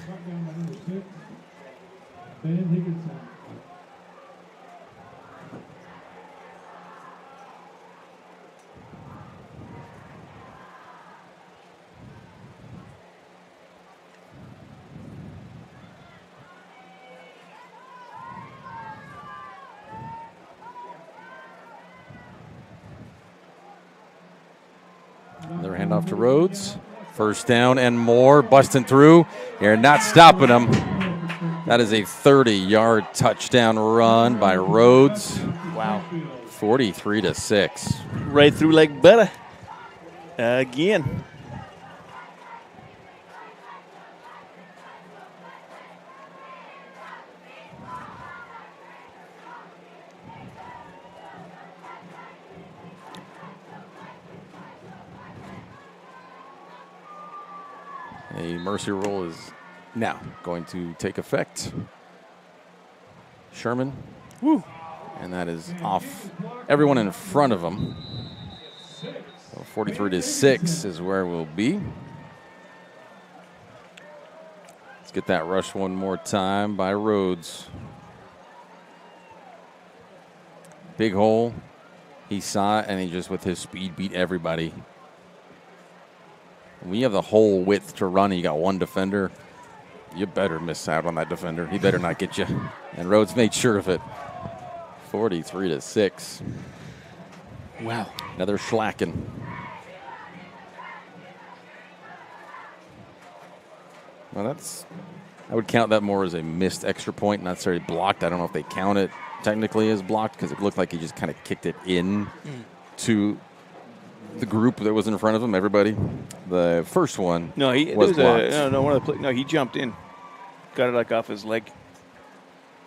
Another handoff to Rhodes. First down and more, busting through. You're not stopping him. That is a 30-yard touchdown run by Rhodes. Wow. 43-6. Right through like butter. Again. A mercy rule is now going to take effect. Sherman. Woo. And that is off everyone in front of him. So 43-6 is where we'll be. Let's get that rush one more time by Rhodes. Big hole. He saw it, and he just, with his speed, beat everybody. When you have the whole width to run and you got one defender, you better miss out on that defender. He better not get you. And Rhodes made sure of it. 43-6. Wow. Another Schlacken. Well, I would count that more as a missed extra point, not necessarily blocked. I don't know if they count it technically as blocked because it looked like he just kind of kicked it in to the group that was in front of him, everybody. The first one was blocked. No, he jumped in. Got it like off his leg.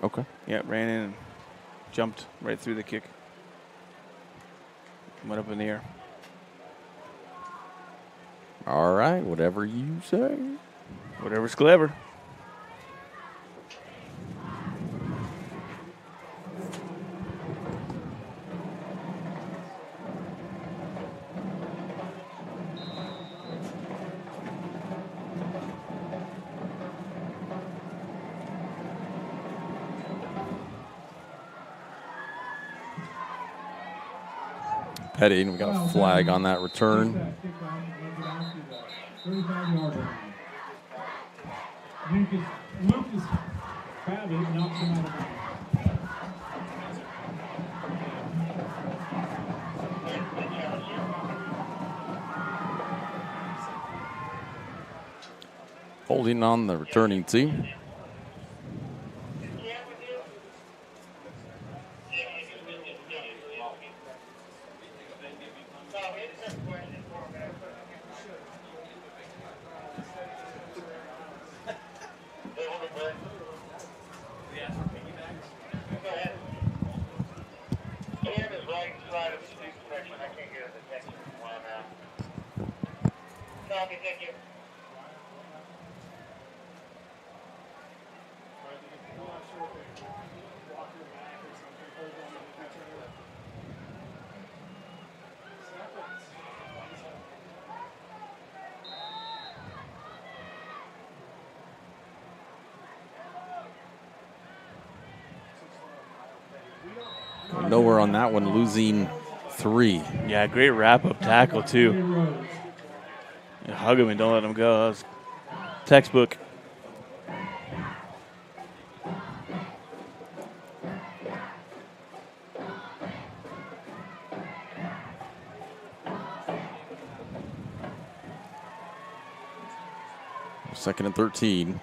Okay. Yeah, ran in and jumped right through the kick. Went up in the air. All right, whatever you say. Whatever's clever. Petty, and we got a flag on that return. Lucas Babbitt knocks him out of bounds. Holding on the returning team. Nowhere on that one, losing 3. Yeah, great wrap-up tackle, too. Yeah, hug him and don't let him go. That was textbook. Second and 13.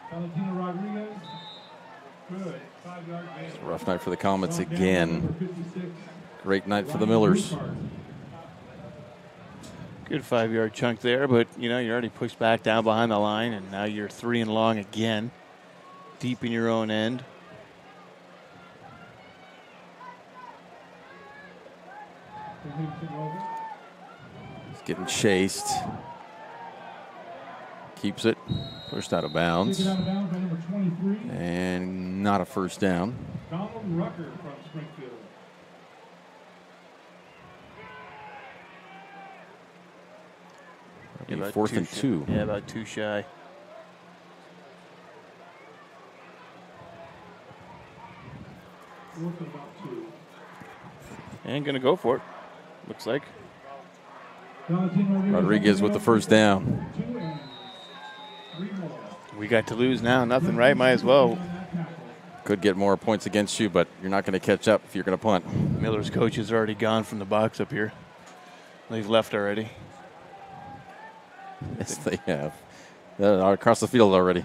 Valentino Rodriguez. Good. 5-yard gain. It's a rough night for the Comets again. Great night for the Millers. Good 5-yard chunk there, but you already pushed back down behind the line, and now you're 3 and long again, deep in your own end. He's getting chased. Keeps it. Pushed out of bounds. And not a first down. Jordan Rucker from Springfield. About 4th and 2. Yeah, about 2 shy. And going to go for it, looks like. Rodriguez with the first down. We got to lose now. Nothing, right? Might as well. Could get more points against you, but you're not going to catch up if you're going to punt. Miller's coach is already gone from the box up here. They've left already. Yes, they have. They're across the field already.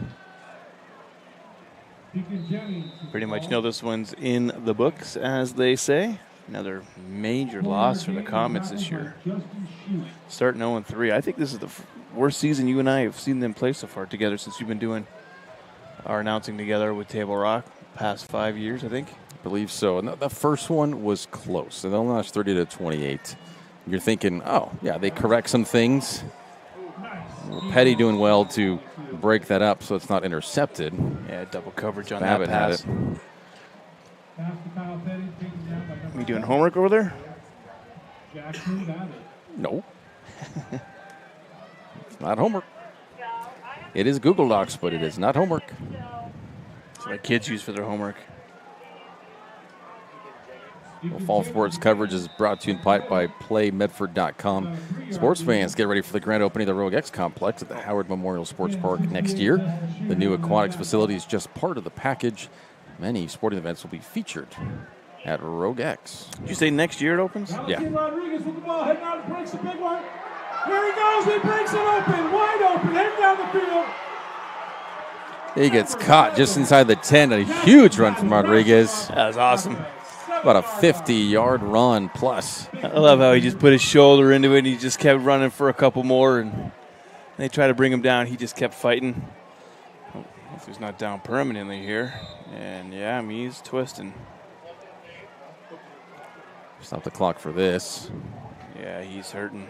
Pretty much know this one's in the books, as they say. Another major loss for the Comets this year. Starting 0-3. I think this is the worst season you and I have seen them play so far together since you've been doing our announcing together with Table Rock. Past 5 years, I think. I believe so. And the first one was close. And they only lost 30-28. You're thinking, oh, yeah, they correct some things. Petty doing well to break that up so it's not intercepted. Yeah, double coverage on that pass. We doing homework over there? No. It's not homework. It is Google Docs, but it is not homework. That's what my kids use for their homework. Well, Fall Sports coverage is brought to you in part by PlayMedford.com. Sports fans, get ready for the grand opening of the Rogue X Complex at the Howard Memorial Sports Park next year. The new aquatics facility is just part of the package. Many sporting events will be featured at Rogue X. Did you say next year it opens? Yeah. Rodriguez with the ball, heading out, breaks a big one. Here he goes, he breaks it open, wide open, heading down the field. He gets caught just inside the 10. A huge run from Rodriguez. That was awesome. About a 50-yard run plus. I love how he just put his shoulder into it and he just kept running for a couple more. And they tried to bring him down. He just kept fighting. If he's not down permanently here. And, yeah, I mean, he's twisting. Stop the clock for this. Yeah, he's hurting.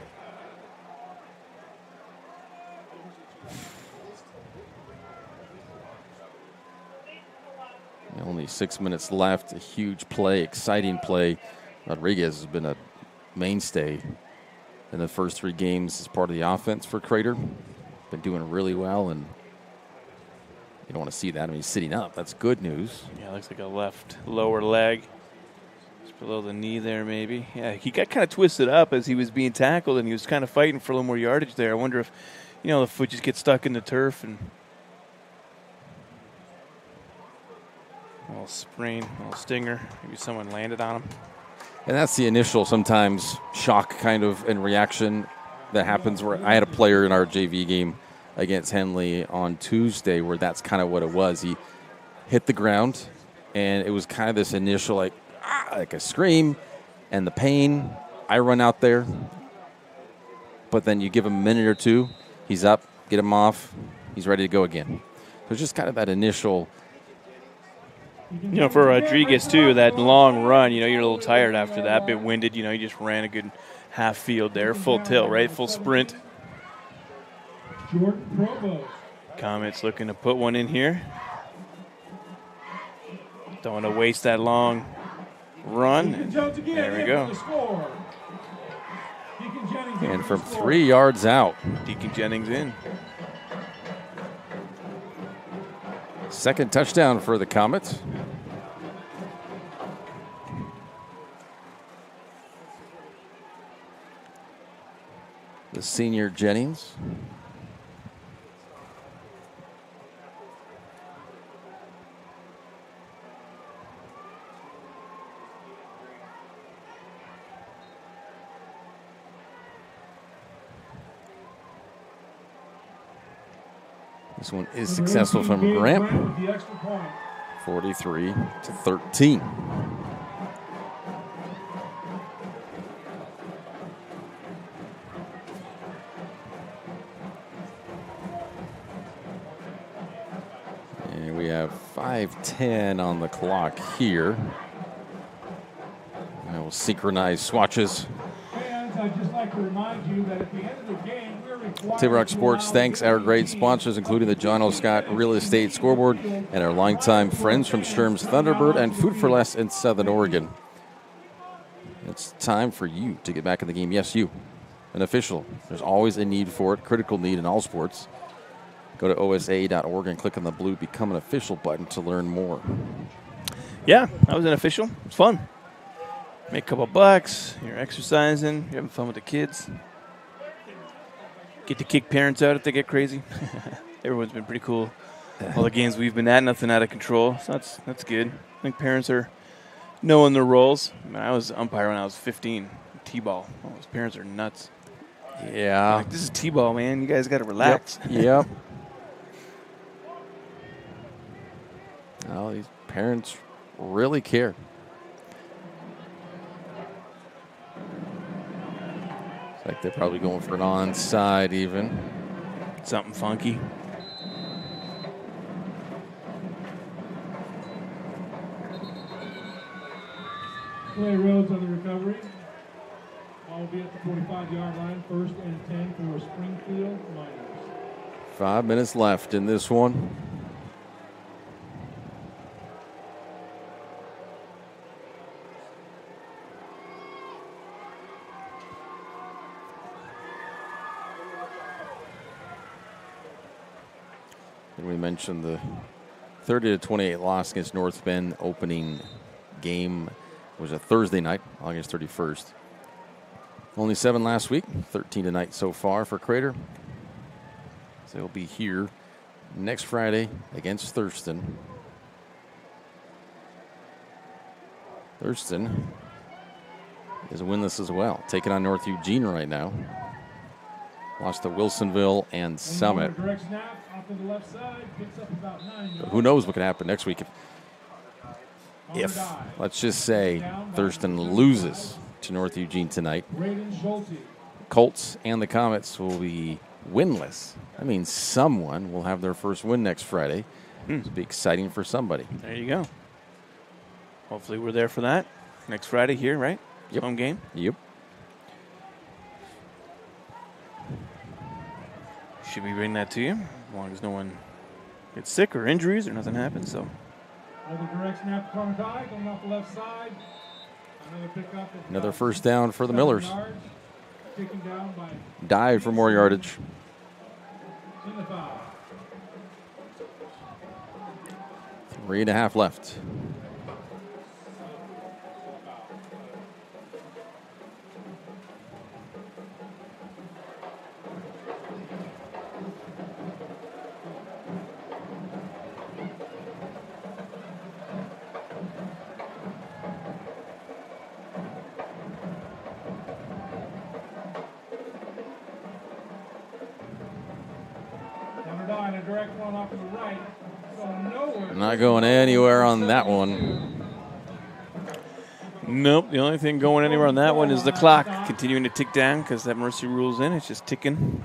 Only 6 minutes left. A huge play, exciting play. Rodriguez has been a mainstay in the first 3 games as part of the offense for Crater. Been doing really well, and you don't want to see that. I mean, he's sitting up. That's good news. Yeah, looks like a left lower leg. Just below the knee there, maybe. Yeah, he got kind of twisted up as he was being tackled, and he was kind of fighting for a little more yardage there. I wonder if, the foot just gets stuck in the turf and a little sprain, a little stinger. Maybe someone landed on him. And that's the initial, sometimes, shock kind of and reaction that happens. Where I had a player in our JV game against Henley on Tuesday where that's kind of what it was. He hit the ground, and it was kind of this initial, like a scream and the pain. I run out there, but then you give him a minute or two. He's up, get him off. He's ready to go again. So it's just kind of that initial. For Rodriguez, too, that long run, you're a little tired after that, a bit winded. He just ran a good half field there, full tilt, right? Full sprint. Comets looking to put one in here. Don't want to waste that long run. There we go. And from 3 yards out. Deacon Jennings in. Second touchdown for the Comets. The senior Jennings. This one is successful from Grant. 43-13. And we have 5:10 on the clock here. And we'll synchronize swatches. Fans, I'd just like like to remind you that at the end of the game, we're required Table Rock to Sports allow thanks our great sponsors, including the John O. Scott Real Estate Scoreboard and our longtime friends from Sturm's Thunderbird and Food for Less in Southern Oregon. It's time for you to get back in the game. Yes, you, an official. There's always a need for it, critical need in all sports. Go to osa.org and click on the blue Become an Official button to learn more. Yeah, I was an official. It's fun. Make a couple bucks. You're exercising. You're having fun with the kids. Get to kick parents out if they get crazy. Everyone's been pretty cool. All the games we've been at, nothing out of control. So that's good. I think parents are knowing their roles. I mean, I was umpire when I was 15. T-ball. Oh, those parents are nuts. Yeah. Like, this is T-ball, man. You guys got to relax. Yep. Well, these parents really care. It's like they're probably going for an onside even. Something funky. Clay Rhodes on the recovery. Ball will be at the 45-yard line, 1st and 10 for Springfield Miners. 5 minutes left in this one. And we mentioned the 30-28 loss against North Bend. Opening game was a Thursday night, August 31st. Only 7 last week, 13 tonight so far for Crater. So they'll be here next Friday against Thurston. Thurston is winless as well, taking on North Eugene right now. Lost to Wilsonville and Summit. Direct snap off to the left side, picks up about 9 yards. Who knows what could happen next week if let's just say, Thurston loses to North Eugene tonight. Colts and the Comets will be winless. That means someone will have their first win next Friday. It'll be exciting for somebody. There you go. Hopefully we're there for that next Friday here, right? Yep. Home game. Yep. Should we bring that to you? As long as no one gets sick or injuries or nothing happens. So. Another direct snap to Carnegie, going off the left side. Another first down for the Millers. Taken down by Dive for more yardage. in the foul. 3.5 left. A direct one off to the right. So nowhere. Not going anywhere on that one. Nope. The only thing going anywhere on that one is the clock continuing to tick down because that mercy rule's in. It's just ticking.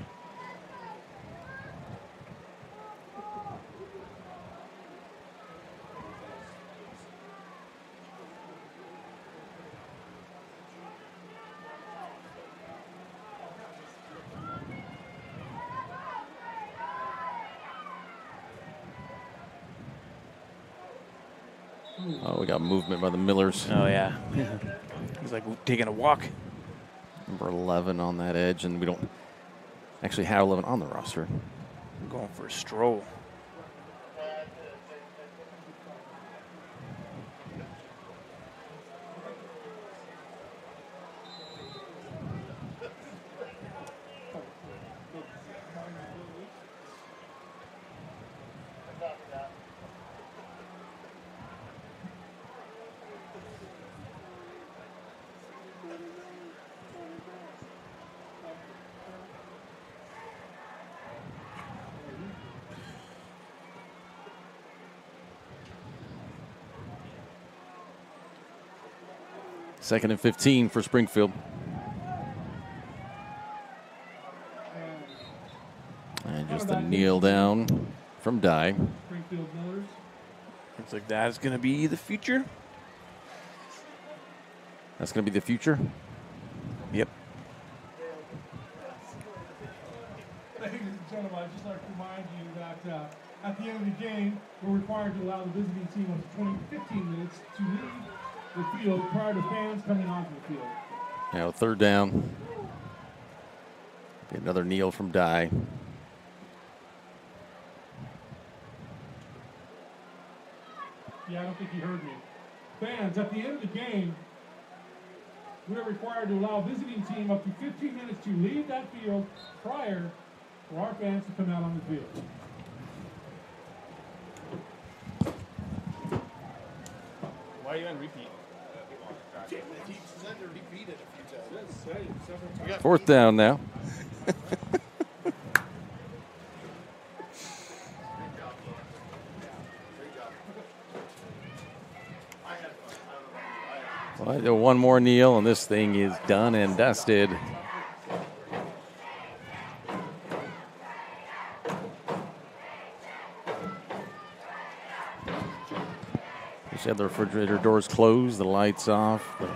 Oh, we got movement by the Millers. Oh, yeah. He's like taking a walk. Number 11 on that edge, and we don't actually have 11 on the roster. I'm going for a stroll. Second and 15 for Springfield. And just a kneel down from Dye. Looks like that is going to be the future. That's going to be the future? Yep. gentlemen, I'd just like to remind you that at the end of the game, we're required to allow the visiting team up to 15 minutes to leave the field prior to fans coming onto the field. Now third down. Another kneel from Dye. Yeah, I don't think he heard me. Fans, at the end of the game, we are required to allow visiting team up to 15 minutes to leave that field prior for our fans to come out on the field. Why are you on repeat? Fourth down now. Well, one more kneel, and this thing is done and dusted. Just had the refrigerator doors closed, the lights off, the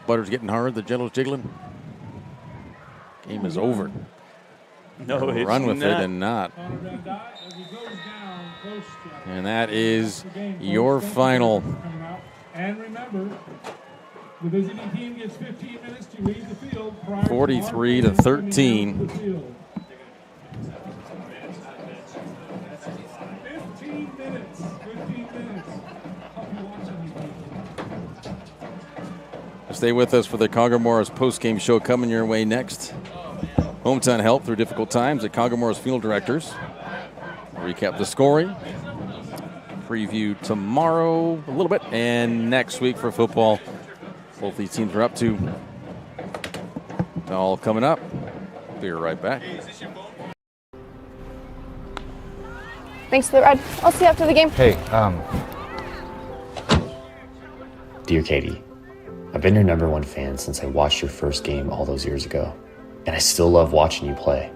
butter's getting hard, the jello's jiggling. Game is over. No, it's run with not. it and not. And that is your final. And remember, the visiting team gets 15 minutes to leave the field. 43 to 13. 15 minutes. 15 minutes. I'll be watching you. Stay with us for the Congar-Morris post-game show coming your way next. Hometown help through difficult times at Congar-Morris Field Directors. Recap the scoring. Preview tomorrow a little bit, and next week for football. Both these teams are up to. All coming up. Be right back. Thanks for the ride. I'll see you after the game. Hey, Dear Katie, I've been your #1 fan since I watched your first game all those years ago, and I still love watching you play.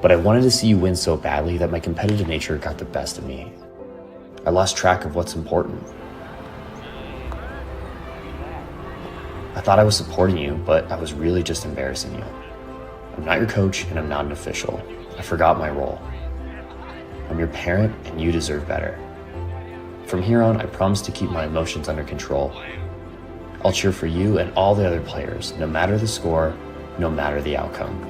But I wanted to see you win so badly that my competitive nature got the best of me. I lost track of what's important. I thought I was supporting you, but I was really just embarrassing you. I'm not your coach, and I'm not an official. I forgot my role. I'm your parent, and you deserve better. From here on, I promise to keep my emotions under control. I'll cheer for you and all the other players, no matter the score, no matter the outcome.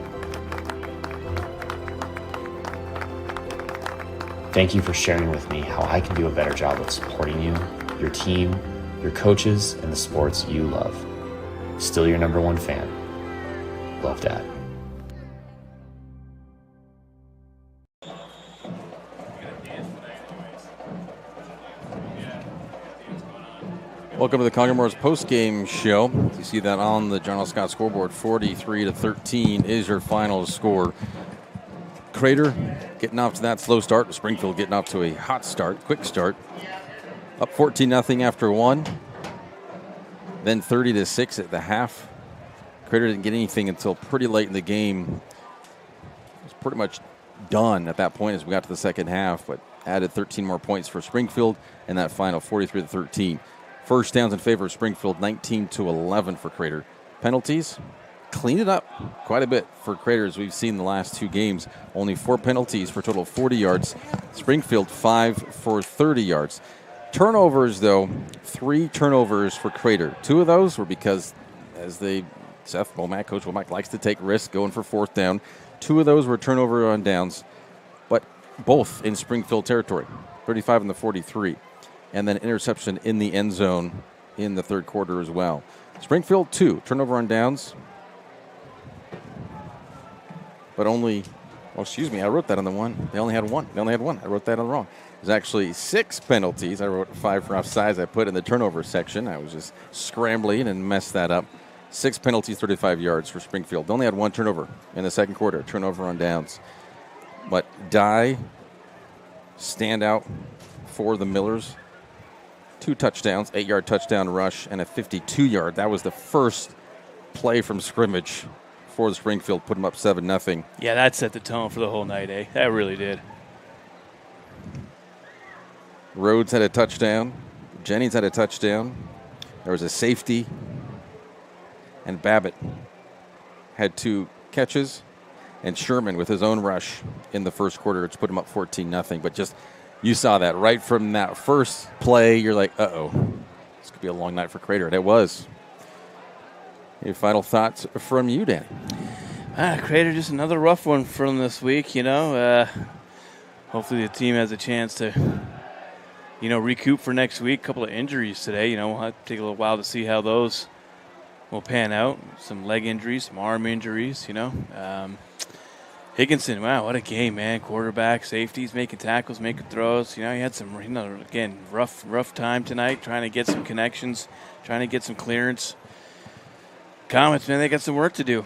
Thank you for sharing with me how I can do a better job of supporting you, your team, your coaches, and the sports you love. Still your #1 fan. Love, Dad. Welcome to the Congar-Morris post-game show. You see that on the John L. Scott scoreboard. 43 to 13 is your final score. Crater getting off to that slow start. Springfield getting off to a hot start, quick start. Up 14-0 after one. Then 30-6 at the half. Crater didn't get anything until pretty late in the game. It was pretty much done at that point as we got to the second half, but added 13 more points for Springfield and that final 43 to 13. First downs in favor of Springfield, 19 to 11 for Crater. Penalties, cleaned it up quite a bit for Crater as we've seen the last two games. Only 4 penalties for a total of 40 yards. Springfield 5 for 30 yards. Turnovers, though, 3 turnovers for Crater. 2 of those were because, as Coach Womack likes to take risks going for fourth down. 2 of those were turnover on downs, but both in Springfield territory, 35 and the 43. And then interception in the end zone in the third quarter as well. Springfield 2, turnover on downs, but only, I wrote that on the one. They only had one. I wrote that on the wrong. There's actually 6 penalties. I wrote 5 for offsides. I put in the turnover section. I was just scrambling and messed that up. 6 penalties, 35 yards for Springfield. They only had 1 turnover in the second quarter, turnover on downs. But Dye, stand out for the Millers. 2 touchdowns, 8-yard touchdown rush, and a 52-yard. That was the first play from scrimmage for the Springfield, put them up 7-0. Yeah, that set the tone for the whole night, eh? That really did. Rhodes had a touchdown. Jennings had a touchdown. There was a safety. And Babbitt had 2 catches. And Sherman with his own rush in the first quarter, it's put him up 14-0. But just, you saw that right from that first play. You're like, uh-oh, this could be a long night for Crater. And it was. Any final thoughts from you, Danny? Crater, just another rough one from this week, you know. Hopefully the team has a chance to, you know, recoup for next week. A couple of injuries today, you know. We'll have to take a little while to see how those will pan out. Some leg injuries, some arm injuries, you know. Higginson, wow, what a game, man. Quarterback, safeties, making tackles, making throws. You know, he had some, you know, again, rough time tonight, trying to get some connections, trying to get some clearance. Comets, man, they got some work to do.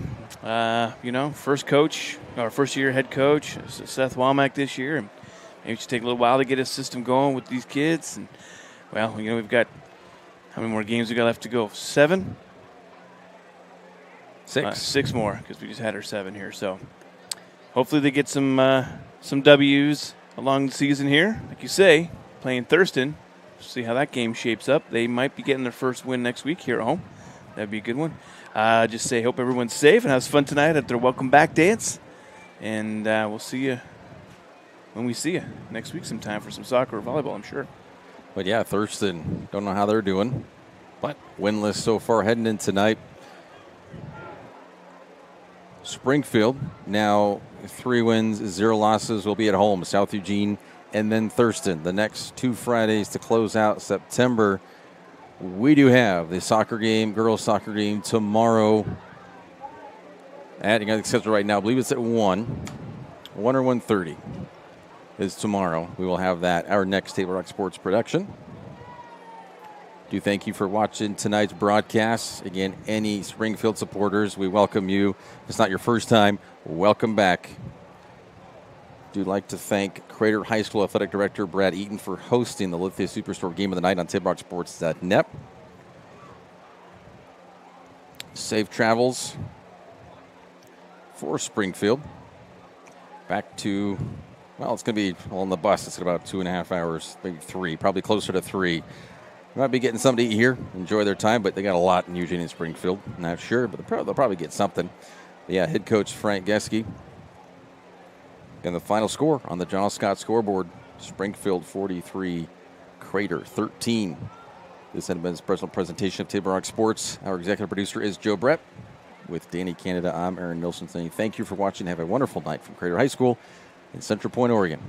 You know, first year head coach, Seth Womack this year. And maybe it should take a little while to get his system going with these kids. And, well, you know, we've got, how many more games we got left to go? 7? 6. 6 more, because we just had our 7 here. So hopefully they get some W's along the season here. Like you say, playing Thurston. See how that game shapes up. They might be getting their first win next week here at home. That'd be a good one. Just say hope everyone's safe and has fun tonight at their welcome back dance. And we'll see you when we see you next week sometime for some soccer or volleyball, I'm sure. But, yeah, Thurston, don't know how they're doing. But winless so far heading in tonight. Springfield, now 3 wins, 0 losses, will be at home. South Eugene and then Thurston. The next 2 Fridays to close out September. We do have the soccer game, girls soccer game tomorrow. Adding on the schedule right now, I believe it's at 1 or 1:30 is tomorrow. We will have that, our next Table Rock Sports production. Do thank you for watching tonight's broadcast. Again, any Springfield supporters, we welcome you. If it's not your first time, welcome back. Do like to thank Crater High School Athletic Director Brad Eaton for hosting the Lithia Superstore Game of the Night on TableRockSports.net. Safe travels for Springfield. Back to, well, it's going to be on the bus. It's about 2.5 hours, maybe 3, probably closer to 3. Might be getting something to eat here, enjoy their time, but they got a lot in Eugene and Springfield. Not sure, but they'll probably get something. But yeah, head coach Frank Geske. And the final score on the John Scott scoreboard, Springfield 43, Crater 13. This has been a special presentation of Table Rock Sports. Our executive producer is Joe Brett. With Danny Canada, I'm Aaron Nilsson saying thank you for watching. Have a wonderful night from Crater High School in Central Point, Oregon.